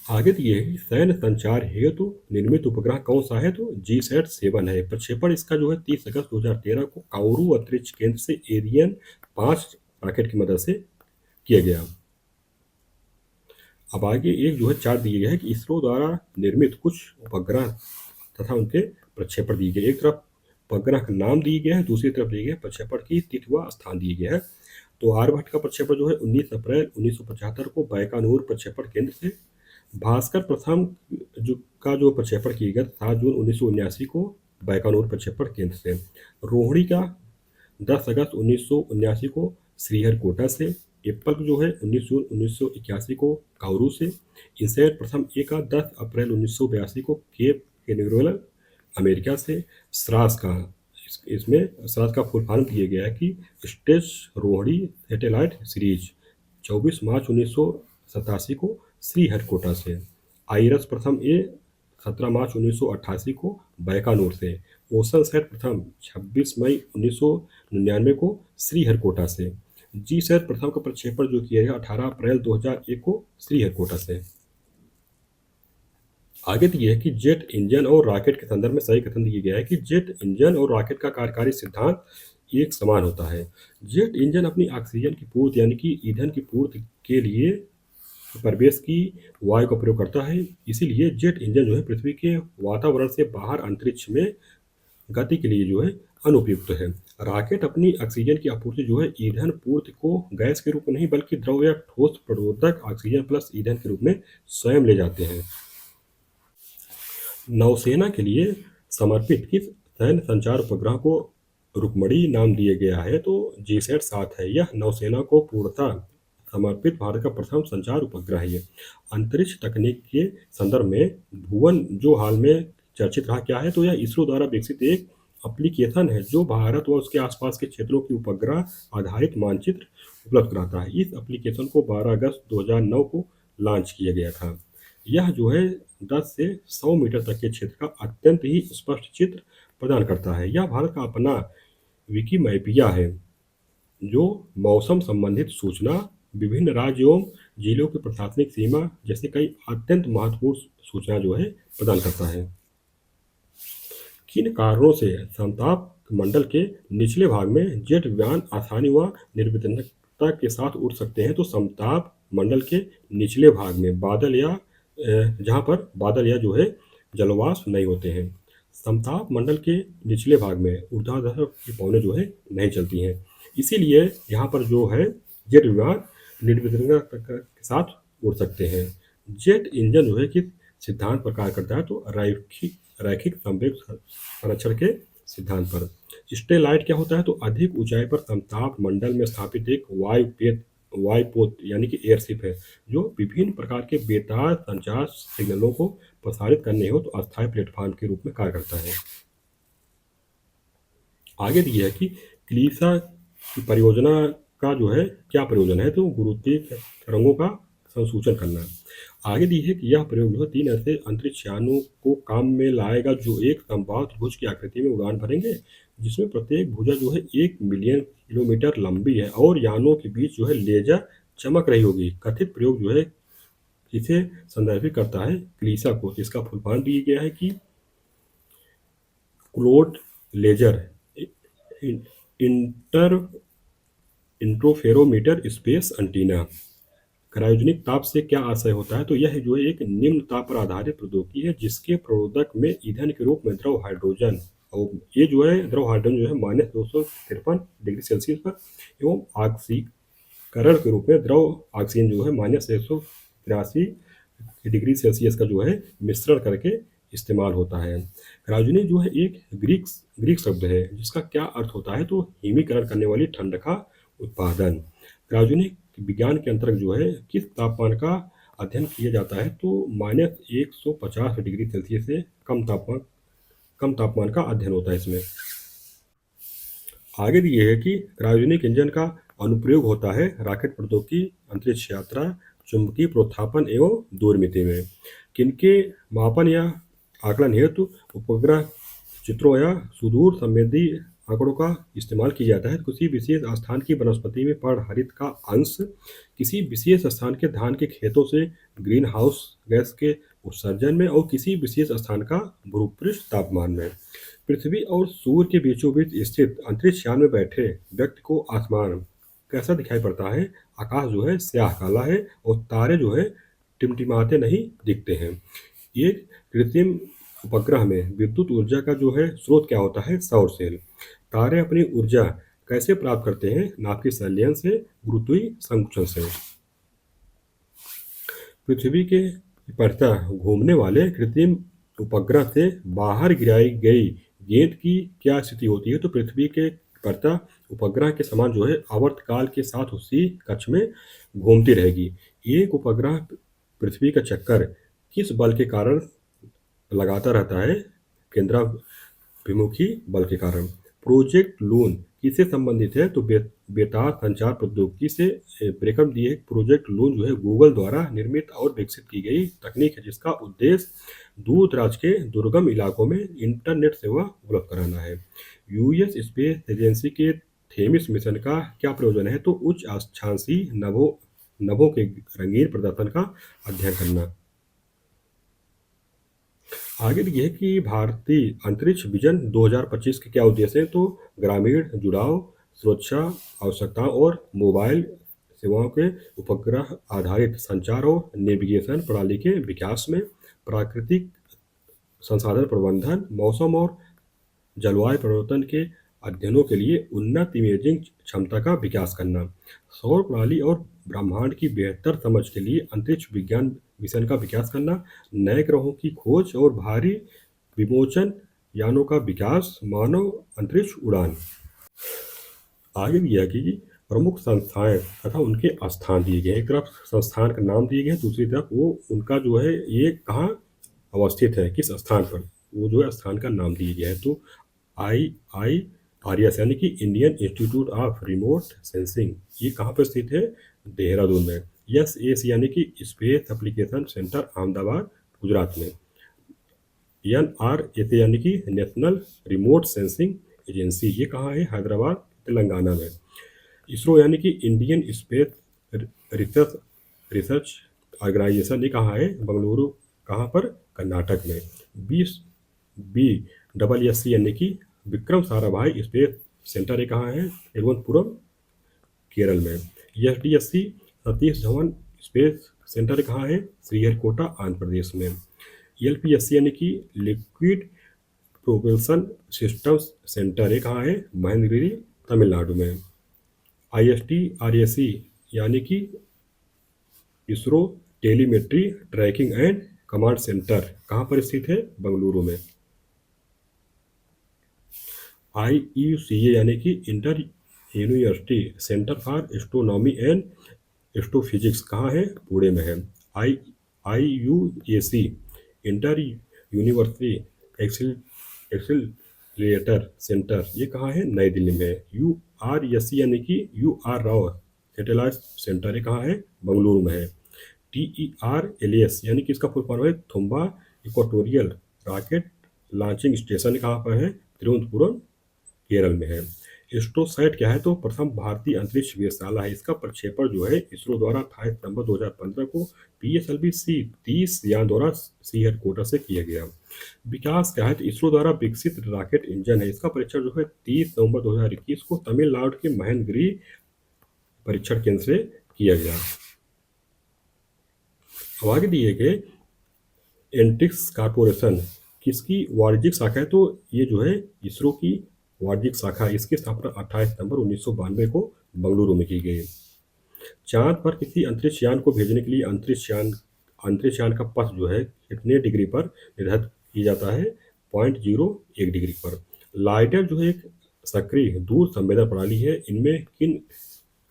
आगे दिए सैन्य संचार हेतु निर्मित उपग्रह कौन सा है? तो GSAT-7 है। प्रक्षेपण इसका जो है 30 अगस्त 2013 को काउरू अंतरिक्ष केंद्र से एरियन 5 रॉकेट की मदद से किया गया। अब आगे एक जो है चार्ट दिए गए हैं कि इसरो द्वारा निर्मित कुछ उपग्रह तथा उनके प्रक्षेपण दिए गए। एक तरफ उपग्रह का नाम दिए गए हैं, दूसरी तरफ दिए गए प्रक्षेपण की तिथि व स्थान दिए गए हैं। तो आर्यभट्ट का प्रक्षेपण जो है 19 अप्रैल 1975 को बैकानूर प्रक्षेपण केंद्र से। भास्कर प्रथम जो प्रक्षेपण किया गया 7 जून 1979 को बैकानूर प्रक्षेपण केंद्र से। रोहिणी का 10 अगस्त 1979 को श्रीहरिकोटा से। एप्पल जो है 19 जून 1981 को काउरू से। इनसैट प्रथम ए का 10 अप्रैल 1982 को केप कैनावेरल अमेरिका से। स्रास का फुल फॉर्म दिया गया है कि स्टेज रोहिणी सैटेलाइट सीरीज 24 मार्च 1987 को श्रीहरिकोटा से। आइरस प्रथम ए 17 मार्च 1988 को बैकानूर से। ओशन सैट प्रथम 26 मई 1999 को श्रीहरिकोटा से। GSAT प्रथम का प्रक्षेपण जो किया गया 18 अप्रैल 2001 को श्रीहरिकोटा से। आगे दिए है कि जेट इंजन और रॉकेट के संदर्भ में सही कथन दिया गया है कि जेट इंजन और रॉकेट का कार्यकारी सिद्धांत एक समान होता है। जेट इंजन अपनी ऑक्सीजन की पूर्ति यानी कि ईंधन की पूर्ति के लिए परिवेश की वायु का प्रयोग करता है। इसीलिए जेट इंजन जो है पृथ्वी के वातावरण से बाहर अंतरिक्ष में गति के लिए जो है अनुपयुक्त है। रॉकेट अपनी ऑक्सीजन की आपूर्ति जो है ईंधन पूर्ति को गैस के रूप में नहीं बल्कि द्रव या ठोस प्ररोधक ऑक्सीजन प्लस ईंधन के रूप में स्वयं ले जाते हैं। नौसेना के लिए समर्पित किस सैन्य संचार उपग्रह को रुक्मणी नाम दिया गया है? तो जीसैट 7 है। यह नौसेना को पूर्णतः समर्पित भारत का प्रथम संचार उपग्रह है। ये अंतरिक्ष तकनीक के संदर्भ में भुवन जो हाल में चर्चित रहा क्या है, तो यह इसरो द्वारा विकसित एक एप्लीकेशन है जो भारत व उसके आसपास के क्षेत्रों की उपग्रह आधारित मानचित्र उपलब्ध कराता है। इस एप्लीकेशन को 12 अगस्त 2009 को लॉन्च किया गया था। यह जो है 10 से 100 मीटर तक के क्षेत्र का अत्यंत ही स्पष्ट चित्र प्रदान करता है। यह भारत का अपना विकीमैपिया है जो मौसम संबंधित सूचना, विभिन्न राज्यों एवं जिलों की प्रशासनिक सीमा जैसे कई अत्यंत महत्वपूर्ण सूचना जो है प्रदान करता है। किन कारणों से समताप मंडल के निचले भाग में जेट विमान आसानी व निर्विघ्नता के साथ उड़ सकते हैं? तो समताप मंडल के निचले भाग में बादल या जहाँ पर बादल या जो है जलवाष्प नहीं होते हैं। समताप मंडल के निचले भाग में ऊर्ध्वाधर की पवनें जो है नहीं चलती हैं। इसीलिए यहाँ पर जो है जेट विमान निर्विघ्नता के साथ उड़ सकते हैं। जेट इंजन जो है किस सिद्धांत पर कार्य करता है? तो रैखिक संवेग संरक्षण के सिद्धांत पर। स्टेलाइट क्या होता है? तो अधिक ऊंचाई पर समताप मंडल में स्थापित एक वायुपोत यानी कि एयरशिप है जो विभिन्न प्रकार के बेतार संचार सिग्नलों को प्रसारित करने हो तो अस्थायी प्लेटफॉर्म के रूप में कार्य करता है। आगे दिया है कि क्लीसा की परियोजना का जो है क्या प्रयोजन है? तो गुरुत्वीय तरंगों का संसूचन करना। आगे दी है कि यह प्रयोग जो है 3 ऐसे अंतरिक्ष यानों को काम में लाएगा जो एक समबाहु त्रिभुज की आकृति में उड़ान भरेंगे, जिसमें प्रत्येक भुजा जो है 1 मिलियन किलोमीटर लंबी है और यानों के बीच जो है लेजर चमक रही होगी। कथित प्रयोग जो है इसे संदर्भित करता है क्लीसा को। इसका फुल फॉर्म दिया गया है कि क्लोड laser interferometer space antenna. Cryogenic ताप से क्या आशय होता है? तो यह जो है एक निम्न ताप पर आधारित प्रौद्योगिकी है जिसके प्रोडक्ट में ईंधन के रूप में द्रव हाइड्रोजन, और ये जो है द्रव हाइड्रोजन जो है -253 डिग्री सेल्सियस पर एवं ऑक्सीकरण के रूप में द्रव ऑक्सीजन जो है -183 डिग्री सेल्सियस का जो है मिश्रण करके इस्तेमाल होता है। क्रायोजेनिक जो है एक ग्रीक शब्द है जिसका क्या अर्थ होता है? तो हिमीकरण करने वाली ठंड का उत्पादन। क्रायोजेनिक विज्ञान के अंतर्गत जो है किस तापमान का अध्ययन किया जाता है? तो -150 डिग्री सेल्सियस से कम तापमान का अध्ययन होता है इसमें। आगे दिए है कि क्रायोजेनिक इंजन का अनुप्रयोग होता है रॉकेट प्रौद्योगिकी, अंतरिक्ष यात्रा, चुंबकीय प्रोत्थापन एवं दूरमिति में। किनके मापन या आकलन हेतु उपग्रह चित्रों या सुदूर संवेदी आंकड़ों का इस्तेमाल किया जाता है? किसी विशेष स्थान की वनस्पति में पर्णहरित का अंश, किसी विशेष स्थान के धान के खेतों से ग्रीन हाउस गैस के उत्सर्जन में, और किसी विशेष स्थान का भूपृष्ठ तापमान में। पृथ्वी और सूर्य के बीचों बीच स्थित अंतरिक्ष यान में बैठे व्यक्ति को आसमान कैसा दिखाई पड़ता है? आकाश जो है स्याह काला है और तारे जो है टिमटिमाते नहीं दिखते हैं। एक कृत्रिम उपग्रह में विद्युत ऊर्जा का जो है स्रोत क्या होता है? सौर सेल। तारे अपनी ऊर्जा कैसे प्राप्त करते हैं? नाभिकीय संलयन से, गुरुत्वीय संकुचन से। पृथ्वी के परितः घूमने वाले कृत्रिम उपग्रह से बाहर गिराई गई गेंद की क्या स्थिति होती है? तो पृथ्वी के परितः उपग्रह के समान जो है आवर्तकाल के साथ उसी कक्ष में घूमती रहेगी। एक उपग्रह पृथ्वी का चक्कर किस बल के कारण लगाता रहता है? केंद्राभिमुखी बल के कारण। प्रोजेक्ट लून किससे संबंधित है? तो बेतार संचार प्रौद्योगिकी से ब्रेकअप दिए। प्रोजेक्ट लून जो है गूगल द्वारा निर्मित और विकसित की गई तकनीक है जिसका उद्देश्य दूर दराज के दुर्गम इलाकों में इंटरनेट सेवा उपलब्ध कराना है। यूएस स्पेस एजेंसी के थेमिस मिशन का क्या प्रयोजन है? तो उच्च अक्षांशीय नभों के रंगीन प्रदर्शन का अध्ययन करना। आगे देखिए कि भारतीय अंतरिक्ष विजन 2025 के क्या उद्देश्य हैं, तो ग्रामीण जुड़ाव, सुरक्षा आवश्यकताओं और मोबाइल सेवाओं के उपग्रह आधारित संचार और नेविगेशन प्रणाली के विकास में, प्राकृतिक संसाधन प्रबंधन, मौसम और जलवायु परिवर्तन के अध्ययनों के लिए उन्नत इमेजिंग क्षमता का विकास करना, सौर प्रणाली और ब्रह्मांड की बेहतर समझ के लिए अंतरिक्ष विज्ञान मिशन का विकास करना, नए ग्रहों की खोज और भारी विमोचन यानों का विकास, मानव अंतरिक्ष उड़ान। आगे दिया कि प्रमुख संस्थाएं तथा उनके स्थान दिए गए, एक तरफ संस्थान का नाम दिए गए, दूसरी तरफ वो उनका जो है ये कहाँ अवस्थित है, किस स्थान पर, वो जो है स्थान का नाम दिए गया है। तो IIRS यानी कि Indian institute of remote sensing, ये कहाँ पर स्थित है, देहरादून में। SAS यानी कि space application centre Ahmedabad Gujarat में। NRSA यानी कि नेशनल रिमोट सेंसिंग एजेंसी, ये कहाँ है, हैदराबाद तेलंगाना में। इसरो यानी कि इंडियन स्पेस रिसर्च ऑर्गेनाइजेशन, ये कहाँ है, बेंगलुरु, कहाँ पर, कर्नाटक में। BSC यानी कि विक्रम साराभाई स्पेस सेंटर, ये कहाँ है, तिरुवनंतपुरम केरल में। SDSC Satish Dhawan space centre, ये कहाँ है, श्रीहरिकोटा आंध्र प्रदेश में। LPSC यानी कि लिक्विड प्रोपल्सन सिस्टम्स सेंटर, ये कहाँ है, महेंद्रगिरी तमिलनाडु में। ISTRAC यानी कि ISRO telemetry tracking and command centre, कहाँ पर स्थित है, बेंगलुरु में। IUCA यानी कि inter university centre for astronomy and astrophysics, कहाँ है, पुणे में है। IUAC inter university accelerator centre, ये कहाँ है, नई दिल्ली में। URSC यानी कि UR राव सैटेलाइट सेंटर, ये कहाँ है, बेंगलुरु में है। TERLS यानी कि इसका फुल फॉर्म है थोम्बा इक्वाटोरियल रॉकेट लॉन्चिंग स्टेशन, कहाँ पर है, तिरुवनंतपुरम केरल में है। एस्ट्रोसैट क्या है, तो प्रथम भारतीय अंतरिक्ष वेधशाला है। इसका प्रक्षेपण जो है इसरो द्वारा 28 सितंबर 2015 को PSLV-C-30 यान द्वारा श्रीहरिकोटा से किया गया। विकास क्या है, तो इसरो द्वारा विकसित रॉकेट इंजन है। इसका परीक्षण जो है 30 नवंबर 2021 को तमिलनाडु के महेंद्रगिरी परीक्षण केंद्र से किया गया। अब आगे दिए गए एंटिक्स कॉर्पोरेशन किसकी वाणिज्यिक शाखा है, तो ये जो है इसरो की वाणिज्यिक शाखा, इसकी स्थापना 28 सितंबर 1992 को बेंगलुरु में की गई। चांद पर किसी अंतरिक्ष यान को भेजने के लिए अंतरिक्ष यान का पथ जो है कितने डिग्री पर निर्धारित किया जाता है, 0.01 डिग्री पर। लाइडर जो है एक सक्रिय दूर संवेदन प्रणाली है। इनमें किन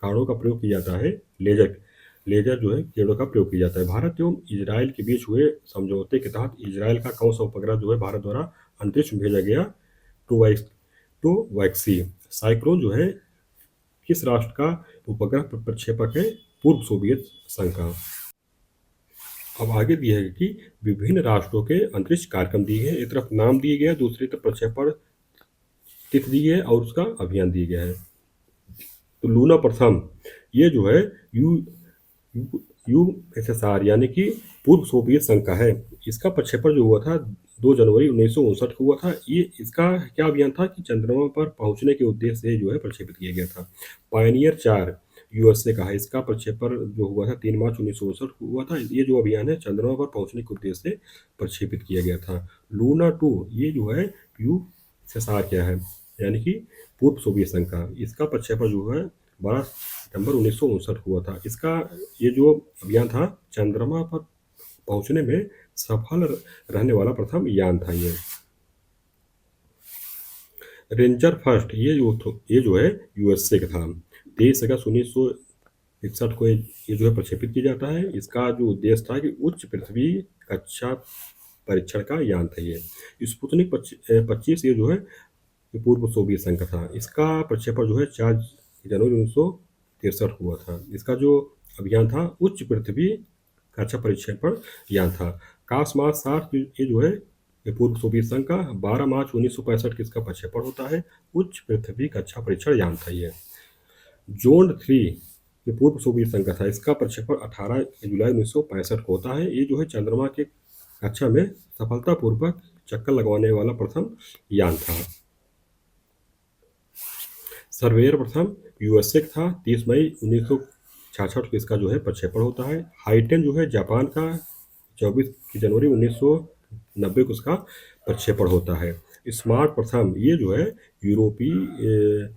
कारणों का प्रयोग किया जाता है, लेजर जो है किरणों का प्रयोग किया जाता है। भारत एवं इजराइल के बीच हुए समझौते के तहत इजराइल का कौन सा उपग्रह जो है भारत द्वारा अंतरिक्ष में भेजा गया, तो वैक्सी। साइक्लोन जो है किस राष्ट्र का उपग्रह प्रक्षेपक है, पूर्व सोवियत संघ का। अब आगे दिया है कि विभिन्न राष्ट्रों के अंतरिक्ष कार्यक्रम दिए गए, एक तरफ नाम दिए गए, दूसरी तरफ प्रक्षेपण तिथि दी है और उसका अभियान दिया गया है। तो लूना प्रथम, ये जो है USSR यानी कि पूर्व सोवियत संघ का है। इसका प्रक्षेपण जो हुआ था 2 जनवरी 1959 को हुआ था। ये इसका क्या अभियान था कि चंद्रमा पर पहुंचने के उद्देश्य से जो है प्रक्षेपित किया गया था। पायनियर 4 USA का है। इसका प्रक्षेपण जो हुआ था 3 मार्च 1959 को हुआ था। ये जो अभियान है चंद्रमा पर पहुंचने के उद्देश्य से प्रक्षेपित किया गया था। लूना 2 ये जो है USSR क्या है, यानी कि पूर्व सोवियत संघ का। इसका प्रक्षेपण जो है 12 सितंबर 1959 हुआ था। इसका ये जो अभियान था चंद्रमा पर पहुंचने में सफल रहने वाला प्रथम यान था ये। रेंजर फर्स्ट ये जो है USA का था। 23 अगस्त 1961 को ये जो है प्रक्षेपित किया जाता है। इसका जो उद्देश्य था कि उच्च पृथ्वी कक्षा परीक्षण का यान था ये। स्पुतनिक 25 ये जो है पूर्व सोवियत संघ का था। इसका प्रक्षेपण जो है 4 जनवरी 1963 हुआ था। इसका जो अभियान था उच्च पृथ्वी कक्षा प्रक्षेपण यान था। कासमास 7 ये जो है ये पूर्व सोवियत संघ का। 12 मार्च 1965 को इसका प्रक्षेपण होता है। उच्च पृथ्वी कक्षा परीक्षण यान था ये। जोन 3 ये पूर्व सोवियत संघ का था। इसका प्रक्षेपण 18 जुलाई 1965 को होता है। ये जो है चंद्रमा के कक्षा में सफलतापूर्वक चक्कर लगवाने वाला प्रथम यान था। सर्वेयर प्रथम यूएसए था, 30 मई 1966 को इसका जो है प्रक्षेपण होता है। हाईटेन जो है जापान का, 24 जनवरी 1990 को उसका प्रक्षेपण होता है। स्मार्ट प्रथम ये जो है यूरोपीय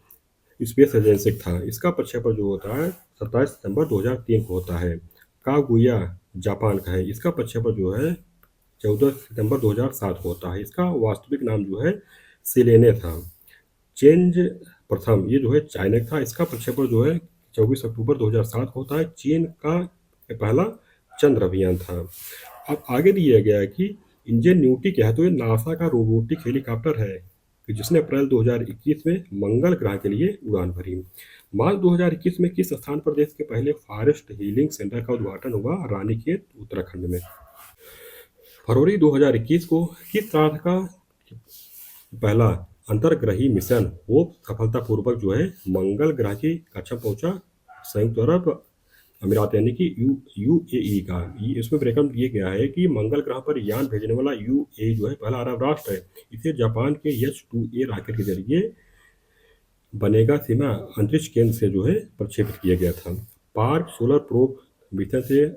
स्पेस एजेंसी था, इसका प्रक्षेपण जो होता है 27 सितंबर 2003 को होता है। कागुया जापान का है, इसका प्रक्षेपण जो है 14 सितंबर 2007 को होता है। इसका वास्तविक नाम जो है सिलेने था। चेंज प्रथम ये जो है चाइना का था, इसका प्रक्षेपण जो है 24 अक्टूबर 2007 को होता है। चीन का पहला चंद्र अभियान था। अब आगे दिया गया है कि इंजेन्यूटी क्या है, तो ये नासा का रोबोटिक हेलीकॉप्टर है कि जिसने अप्रैल 2021 में मंगल ग्रह के लिए उड़ान भरी। मार्च 2021 में किस स्थान पर देश के पहले फॉरेस्ट हीलिंग सेंटर का उद्घाटन हुआ? रानीखेत उत्तराखंड में। फरवरी 2021 को किस राष्ट्र का पहला अंतर्ग्रही मिशन होप सफलतापूर्वक जो है मंगल ग्रह की कक्षा पहुंचा? संयुक्त अरब अमीरात यानी कि यूएई का। इसमें ब्रेकअप दिया गया है कि मंगल ग्रह पर यान भेजने वाला यूएई जो है पहला अरब राष्ट्र है। इसे जापान के H-2A रॉकेट के जरिए बनेगा सीमा अंतरिक्ष केंद्र से जो है प्रक्षेपित किया गया था। पार्क सोलर प्रोब मिशन से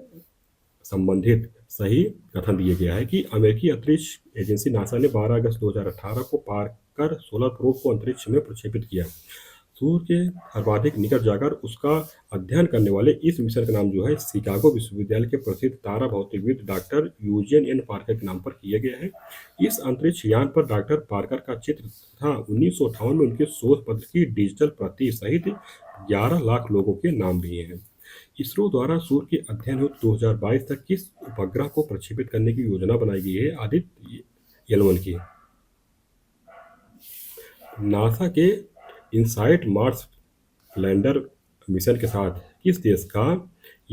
संबंधित सही कथन दिया गया है कि अमेरिकी अंतरिक्ष एजेंसी नासा ने 12 अगस्त 2018 को पार्कर सोलर प्रोब को अंतरिक्ष में प्रक्षेपित किया। सूर्य के सर्वाधिक निकट जाकर उसका अध्ययन करने वाले इस मिशन का नाम जो है शिकागो विश्वविद्यालय के प्रसिद्ध तारा भौतिकविद डॉक्टर यूजिन एन पार्कर के नाम पर किया गया है। इस अंतरिक्ष यान पर डॉक्टर पार्कर का चित्र तथा 1958 में उनके शोध पत्र की डिजिटल प्रति सहित 11 लाख लोगों के नाम भी हैं। इसरो द्वारा सूर्य के अध्ययन हेतु 2022 तक किस उपग्रह को प्रक्षेपित करने की योजना बनाई गई है? आदित्य L1 की। नासा के इनसाइट मार्स लैंडर मिशन के साथ किस देश का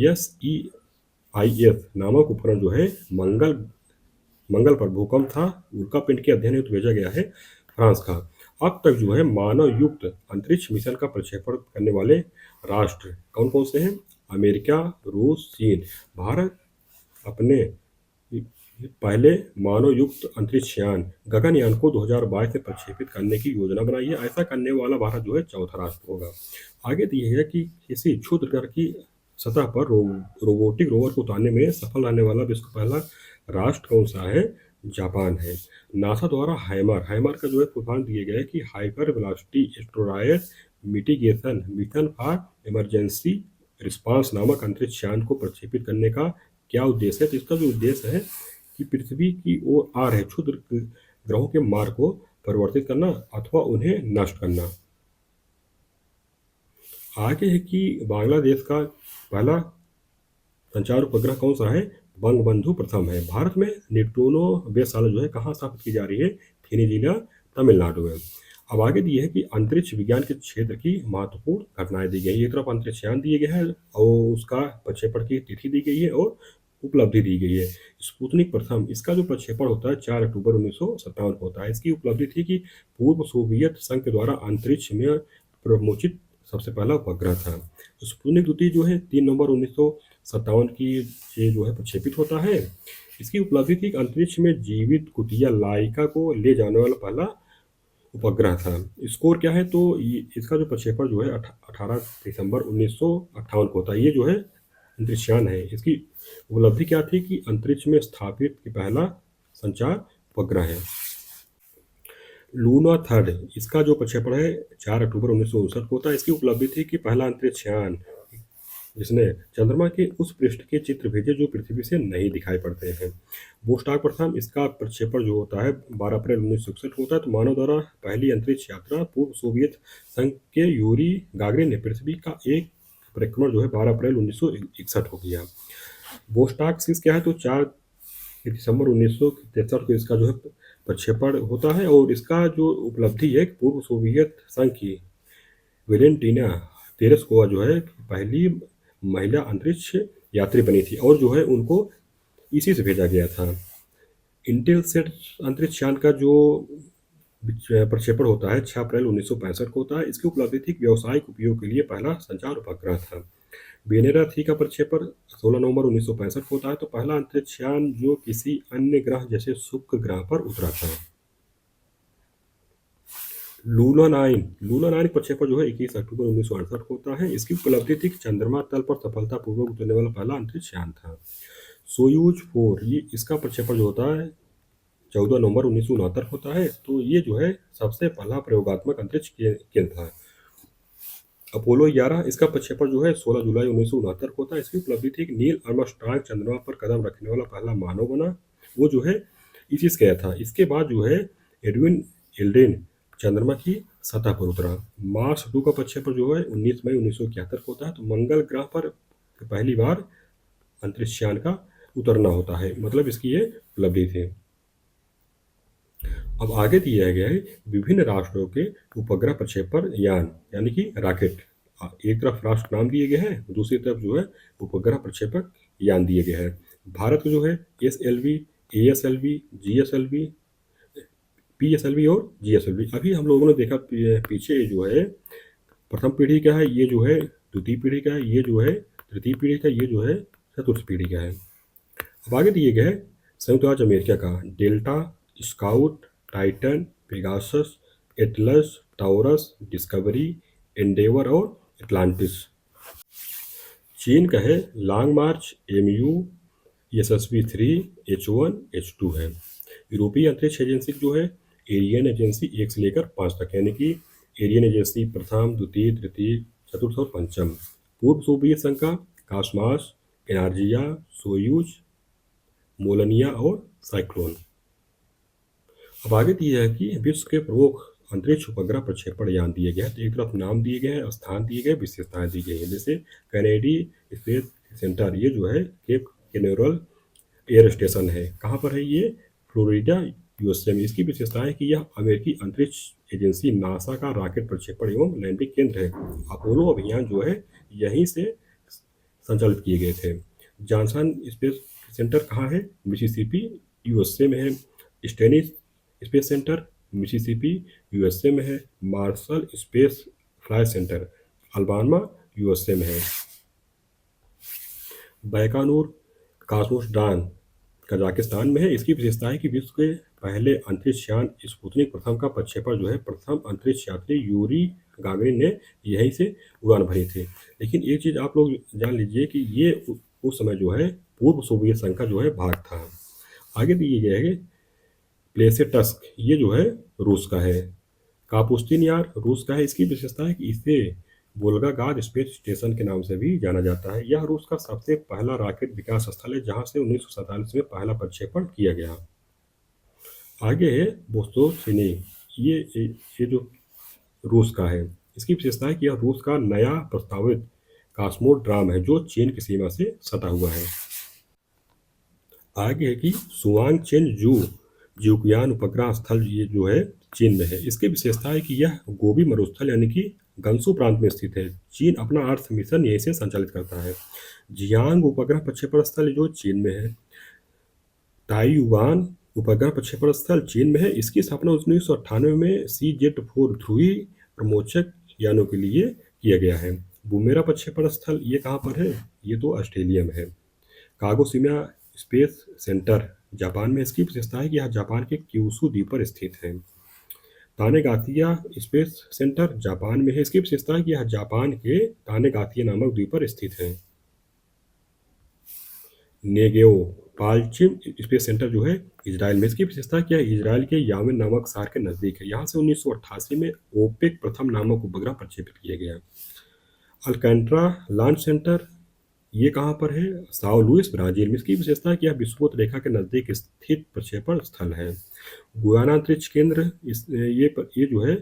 SEIS नामक उपकरण जो है मंगल पर भूकंप था उल्कापिंड के अध्ययन हेतु भेजा गया है? फ्रांस का। अब तक जो है मानव युक्त अंतरिक्ष मिशन का प्रक्षेपण करने वाले राष्ट्र कौन कौन से हैं? अमेरिका, रूस, चीन। भारत अपने पहले मानव युक्त अंतरिक्ष यान गगनयान को 2022 में प्रक्षेपित करने की योजना बनाई है। ऐसा करने वाला भारत जो है चौथा राष्ट्र होगा। आगे दिया है कि किसी क्षुद्र ग्रह की सतह पर रोबोटिक रोवर को उतारने में सफल रहने वाला विश्व का पहला राष्ट्र कौन सा है? जापान है। नासा द्वारा हैमर का जो है फुल फॉर्म दिया गया है कि hyper velocity asteroid mitigation mission for emergency response नामक अंतरिक्ष यान को प्रक्षेपित करने का क्या उद्देश्य है? तो इसका जो उद्देश्य है कि पृथ्वी की ओर आ रहे क्षुद्र ग्रहों के मार्ग को परिवर्तित करना अथवा उन्हें नष्ट करना। आगे है कि बांग्लादेश का पहला संचार उपग्रह कौन सा है? बंगबंधु प्रथम है। भारत में नेप्टूनो वेधशाला जो है कहाँ स्थापित की जा रही है? थेनी जिला, तमिलनाडु में। अब आगे दिए है कि अंतरिक्ष विज्ञान के क्षेत्र की महत्वपूर्ण घटनाएं दी गई है। एक तरफ अंतरिक्ष यान दिए गए हैं और उसका प्रक्षेपण की तिथि दी गई है और उपलब्धि दी गई है। स्पुतनिक प्रथम इसका जो प्रक्षेपण होता है 4 अक्टूबर 1957 को होता है। इसकी उपलब्धि थी कि पूर्व सोवियत संघ के द्वारा अंतरिक्ष में प्रमोचित सबसे पहला उपग्रह था। स्पुतनिक द्वितीय जो है 3 नवंबर 1957 की ये जो है प्रक्षेपित होता है। इसकी उपलब्धि थी कि अंतरिक्ष में जीवित कुटिया लाइका को ले जाने वाला पहला उपग्रह था। स्कोर क्या है? तो इसका जो प्रक्षेपण जो है 18 दिसंबर 1958 को होता है। ये जो है अंतरिक्षयान है। इसकी उपलब्धि क्या थी कि अंतरिक्ष में स्थापित पहला संचार उपग्रह है। लूना थर्ड इसका जो प्रक्षेपण है 4 अक्टूबर 1959 को होता है। इसकी उपलब्धि थी कि पहला अंतरिक्षयान जिसने चंद्रमा के उस पृष्ठ के चित्र भेजे जो पृथ्वी से नहीं दिखाई पड़ते हैं। वोस्टॉक प्रथम इसका प्रक्षेपण जो होता है 12 अप्रैल 1961 को होता है। तो मानव द्वारा पहली अंतरिक्ष यात्रा पूर्व सोवियत संघ के यूरी गागरिन ने पृथ्वी का एक परिक्रमण जो है 12 अप्रैल 1961 को किया। वोस्टॉक 6 क्या है? तो 4 दिसंबर 1963 को इसका जो है प्रक्षेपण होता है और इसका जो उपलब्धि है पूर्व सोवियत संघ की वेलेंटीना तेरेस्कोवा जो है पहली महिला अंतरिक्ष यात्री बनी थी और जो है उनको इसी से भेजा गया था। इंटेलसेट अंतरिक्ष यान का जो प्रक्षेपण होता है 6 अप्रैल 1965 को होता है। इसकी उपलब्धि थी व्यावसायिक उपयोग के लिए पहला संचार उपग्रह था। वेनेरा 3 का प्रक्षेपण 16 नवंबर 1965 को होता है। तो पहला अंतरिक्ष यान जो किसी अन्य ग्रह जैसे शुक्र ग्रह पर उतरा था। लूना 9 प्रक्षेपण जो है 21 अक्टूबर 1968 को होता है। इसकी उपलब्धि थी कि चंद्रमा तल पर सफलतापूर्वक उतरने वाला पहला अंतरिक्ष यान था। सोयूज 4 ये इसका प्रक्षेपण जो होता है 14 नवंबर 1969 होता है। तो ये जो है सबसे पहला प्रयोगात्मक अंतरिक्ष केंद्र था। अपोलो 11 इसका प्रक्षेपण जो है 16 जुलाई 1969 को होता है। इसकी उपलब्धि थी कि नील आर्मस्ट्रांग चंद्रमा पर कदम रखने वाला पहला मानव बना। वो जो है इसी से गया था। इसके बाद जो है एडविन एल्ड्रिन चंद्रमा की सतह पर उतरा। मार्स 2 का प्रक्षेपण जो है 19 मई 1971 को होता है। तो मंगल ग्रह पर पहली बार अंतरिक्ष यान का उतरना होता है, मतलब इसकी ये उपलब्धि थी। अब आगे दिया गया है विभिन्न राष्ट्रों के उपग्रह प्रक्षेपण यान यानी कि रॉकेट। एक तरफ राष्ट्र नाम दिए गए हैं, दूसरी तरफ जो है उपग्रह प्रक्षेपक यान दिए गए हैं। भारत को जो है SLV, ASLV, GSLV, PSLV और GSLV। अभी हम लोगों ने देखा पीछे जो है प्रथम पीढ़ी का है, ये जो है द्वितीय पीढ़ी का है, ये जो है तृतीय पीढ़ी का, ये जो है चतुर्थ पीढ़ी का है। अब आगे दिए गए संयुक्त राज्य अमेरिका का Delta, Scout, Titan, Pegasus, Atlas, Taurus, Discovery, Endeavour और एटलांटिस। चीन का है लॉन्ग मार्च, MU, SSV-3, H1, H2 है। यूरोपीय अंतरिक्ष एजेंसी जो है एरियन एजेंसी 1 से लेकर 5 तक, यानी कि एरियन एजेंसी प्रथम, द्वितीय, तृतीय, चतुर्थ और पंचम। पूर्व सोवियत संघ का कॉस्मॉस, एनार्जिया, सोयूज, मोलनिया और साइक्लोन। अब आगे दिया है कि विश्व के प्रमुख अंतरिक्ष उपग्रह प्रक्षेपण यान दिए गए हैं। तो एक तरफ नाम दिए गए हैं, स्थान दिए गए, विशेषताएं दी गई हैं। जैसे कैनेडी स्पेस सेंटर, ये जो है केप कैनावेरल एयर स्टेशन है। कहाँ पर है ये? फ्लोरिडा, USA में। इसकी विशेषता है कि यह अमेरिकी अंतरिक्ष एजेंसी नासा का रॉकेट प्रक्षेपण एवं लैंडिंग केंद्र है। अपोलो अभियान जो है यहीं से संचालित किए गए थे। जॉनसन स्पेस सेंटर कहाँ है? मिसिसिपी, USA में है। Stennis space centre Mississippi, USA में है। Marshall space flight centre Alabama, USA में है। बैकानूर कॉस्मोस्ट्रान कजाकिस्तान में है। इसकी विशेषता है कि विश्व के पहले अंतरिक्ष यान स्पुतनिक प्रथम का प्रक्षेपण जो है प्रथम अंतरिक्ष यात्री यूरी गागरिन ने यहीं से उड़ान भरी थी। लेकिन एक चीज़ आप लोग जान लीजिए कि ये उस समय जो है पूर्व सोवियत संघ का जो है भाग था। आगे दिए गए है प्लेसेटस्क, ये जो है रूस का है। कापुस्तिन यार रूस का है। इसकी विशेषता है कि इसे वोल्गाग्राद स्पेस स्टेशन के नाम से भी जाना जाता है। यह रूस का सबसे पहला रॉकेट विकास स्थल है, जहां से 1947 में पहला प्रक्षेपण किया गया। आगे है बोस्तोसिनी, ये जो रूस का है। इसकी विशेषता है कि यह रूस का नया प्रस्तावित कॉस्मोड्राम है, जो चीन की सीमा से सटा हुआ है। आगे है कि सुआंग चेन जू जिउक्यान उपग्रह स्थल, ये जो है चीन में है। इसकी विशेषता है कि यह गोबी मरुस्थल यानी कि गंसू प्रांत में स्थित है। चीन अपना अर्थ मिशन यहीं से संचालित करता है। जियांग उपग्रह प्रक्षेपण स्थल जो चीन में है। ताइयुआन उपग्रह प्रक्षेपण स्थल चीन में है। इसकी स्थापना 1998 में CZ-4 ध्रुवीय प्रमोचक यानों के लिए किया गया है। बुमेरा प्रक्षेपण स्थल ये कहाँ पर है? ये तो ऑस्ट्रेलिया में है। कागोशिमा स्पेस सेंटर जापान में। इसकी विशेषता है कि यह जापान के क्यूशू द्वीप पर स्थित है। तानेगातिया स्पेस सेंटर जापान में है। इसकी विशेषता है कि यह जापान के तानेगातिया नामक द्वीप पर स्थित है। नेगेओ पाल्चिम स्पेस सेंटर जो है इजराइल में। इसकी विशेषता है कि यह इजराइल के यामेन नामक शहर के नज़दीक है। यहाँ से 1988 में ओपेक प्रथम नामक उपग्रह प्रक्षेपित किया गया। अल्कैंट्रा लॉन्च सेंटर ये कहाँ पर है? साओ लुइस, ब्राजील में। इसकी विशेषता है कि यह विषुवत रेखा के नज़दीक स्थित प्रक्षेपण स्थल है। गुयाना अंतरिक्ष केंद्र ये जो है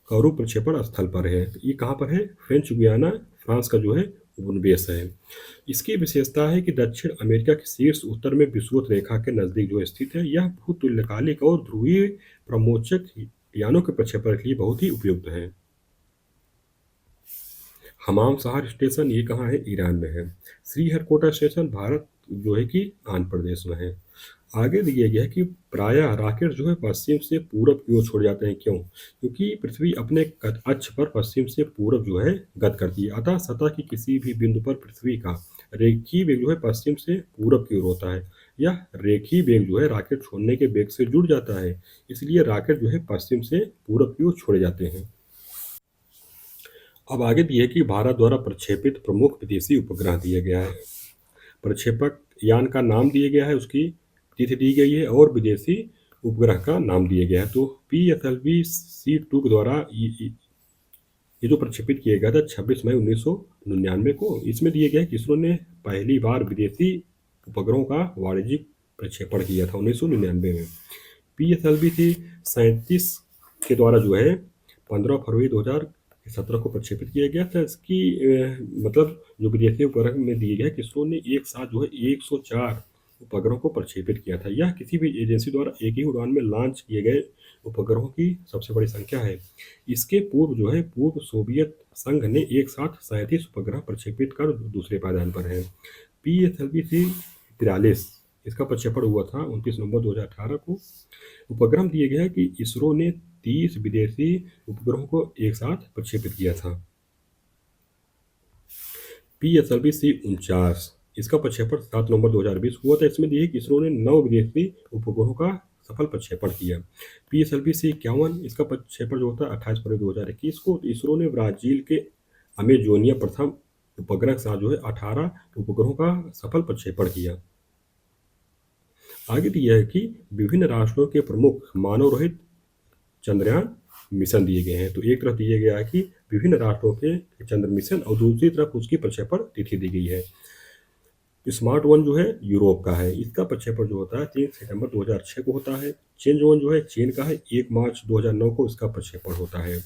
कौरू प्रक्षेपण स्थल पर है। ये कहाँ पर है? फ्रेंच गुयाना, फ्रांस का जो है उपनिवेश है। इसकी विशेषता है कि दक्षिण अमेरिका के शीर्ष उत्तर में विषुवत रेखा के नज़दीक जो स्थित है। यह भूतुल्यकालिक और ध्रुवीय प्रमोचक यानों के प्रक्षेपण के लिए बहुत ही उपयुक्त है। हमाम शहर स्टेशन ये कहाँ है? ईरान में है। श्रीहरिकोटा स्टेशन भारत जो है कि आंध्र प्रदेश में है। आगे दिया गया है कि प्रायः रॉकेट जो है पश्चिम से पूरब की ओर छोड़ जाते हैं, क्यों? क्योंकि पृथ्वी अपने अक्ष पर पश्चिम से पूरब जो है गति करती है, अतः सतह की किसी भी बिंदु पर पृथ्वी का रेखीय वेग जो है पश्चिम से पूरब की ओर होता है। यह रेखीय वेग जो है रॉकेट छोड़ने के वेग से जुड़ जाता है, इसलिए रॉकेट जो है पश्चिम से पूरब की ओर छोड़े जाते हैं। अब आगे दिए कि भारत द्वारा प्रक्षेपित प्रमुख विदेशी उपग्रह दिया गया है। प्रक्षेपक यान का नाम दिया गया है, उसकी तिथि दी गई है और विदेशी उपग्रह का नाम दिया गया है। तो PSLV-C2 के द्वारा ये जो प्रक्षेपित किया गया था 26 मई 1999 को, इसमें दिया गया है कि इसरो ने पहली बार विदेशी उपग्रहों का वाणिज्यिक प्रक्षेपण किया था 1999 में। PSLV-37 के द्वारा जो है 15 फरवरी 2017 को प्रक्षेपित किया गया था। इसकी मतलब जो विदेशी उपग्रह में दिए गए कि इसरो ने एक साथ जो है 104 उपग्रहों को प्रक्षेपित किया था। यह किसी भी एजेंसी द्वारा एक ही उड़ान में लॉन्च किए गए उपग्रहों की सबसे बड़ी संख्या है। इसके पूर्व जो है पूर्व सोवियत संघ ने एक साथ 37 उपग्रह प्रक्षेपित कर दूसरे पायदान पर है। PSLV-43 इसका प्रक्षेपण हुआ था 29 नवंबर 2018 को। उपग्रह दिए गया है कि इसरो ने 30 विदेशी उपग्रहों को एक साथ प्रक्षेपित किया था। PSLV-C49 इसका प्रक्षेपण 7 नवंबर 2020 हुआ था। इसमें दिए कि इसरो ने 9 विदेशी उपग्रहों का सफल प्रक्षेपण किया। PSLV-C51 इसका प्रक्षेपण जो होता है 28 फरवरी 2021 को। इसरो ने ब्राजील के अमेजोनिया प्रथम उपग्रह के साथ जो है 18 उपग्रहों का सफल प्रक्षेपण किया। आगे दिया है कि विभिन्न राष्ट्रों के प्रमुख मानव रहित चंद्रयान मिशन दिए गए हैं। तो एक तरफ दिया गया है कि विभिन्न राष्ट्रों के चंद्र मिशन और दूसरी तरफ उसकी प्रक्षेपण तिथि दी गई है। स्मार्ट वन जो है यूरोप का है, इसका प्रक्षेपण जो होता है 3 सितंबर 2006 को होता है। चेंज वन जो है चीन का है, 1 मार्च 2009 को इसका प्रक्षेपण होता है।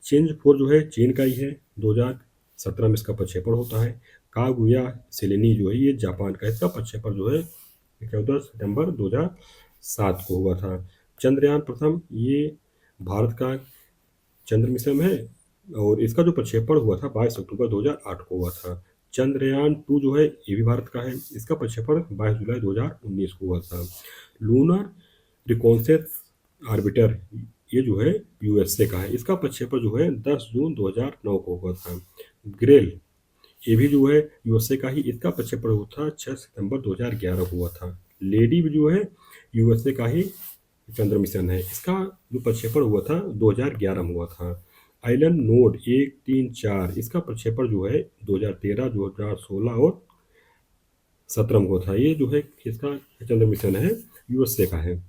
चेंज 4 जो है चीन का ही है, 2017 में इसका प्रक्षेपण होता है। कागुया सेलेनी जो है ये जापान का, इसका प्रक्षेपण जो है 14 सितंबर 2007 को हुआ था। चंद्रयान प्रथम ये भारत का चंद्र मिशन है और इसका जो प्रक्षेपण हुआ था 22 अक्टूबर 2008 को हुआ था। चंद्रयान 2 जो है ये भी भारत का है, इसका प्रक्षेपण 22 जुलाई 2019 को हुआ था। लूनर रिकॉन्सेंस ऑर्बिटर ये जो है USA का है, इसका प्रक्षेपण जो है 10 जून 2009 को हुआ था। ग्रेल ये भी जो है USA का ही, इसका प्रक्षेपण हुआ था 6 सितंबर 2011 को हुआ था। लेडी भी जो है USA का ही चंद्र मिशन है, इसका जो प्रक्षेपण हुआ था 2011 में हुआ था। आइलैंड नोड 1, 3, 4 इसका प्रक्षेपण जो है 2013, 2016 और 17 में हुआ था। ये जो है इसका चंद्र मिशन है USA का है।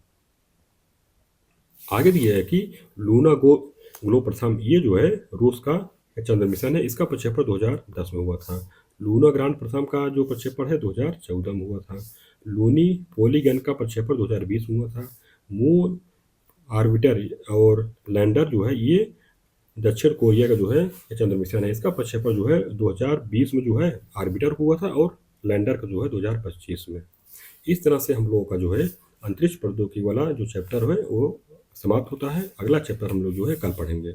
आगे दिया है कि लूना ग्लो प्रथम ये जो है रूस का चंद्र मिशन है, इसका प्रक्षेपण 2010 में हुआ था। लूना ग्रांड प्रथम का जो प्रक्षेपण है 2014 में हुआ था। लूनी पॉलीगन का प्रक्षेपण 2020 में हुआ था। मून ऑर्बिटर और लैंडर जो है ये दक्षिण कोरिया का जो है चंद्र मिशन है, इसका प्रक्षेपण जो है 2020 में जो है ऑर्बिटर हुआ था और लैंडर का जो है 2025 में। इस तरह से हम लोगों का जो है अंतरिक्ष प्रौद्योगिकी वाला जो चैप्टर है वो समाप्त होता है। अगला चैप्टर हम लोग जो है कल पढ़ेंगे।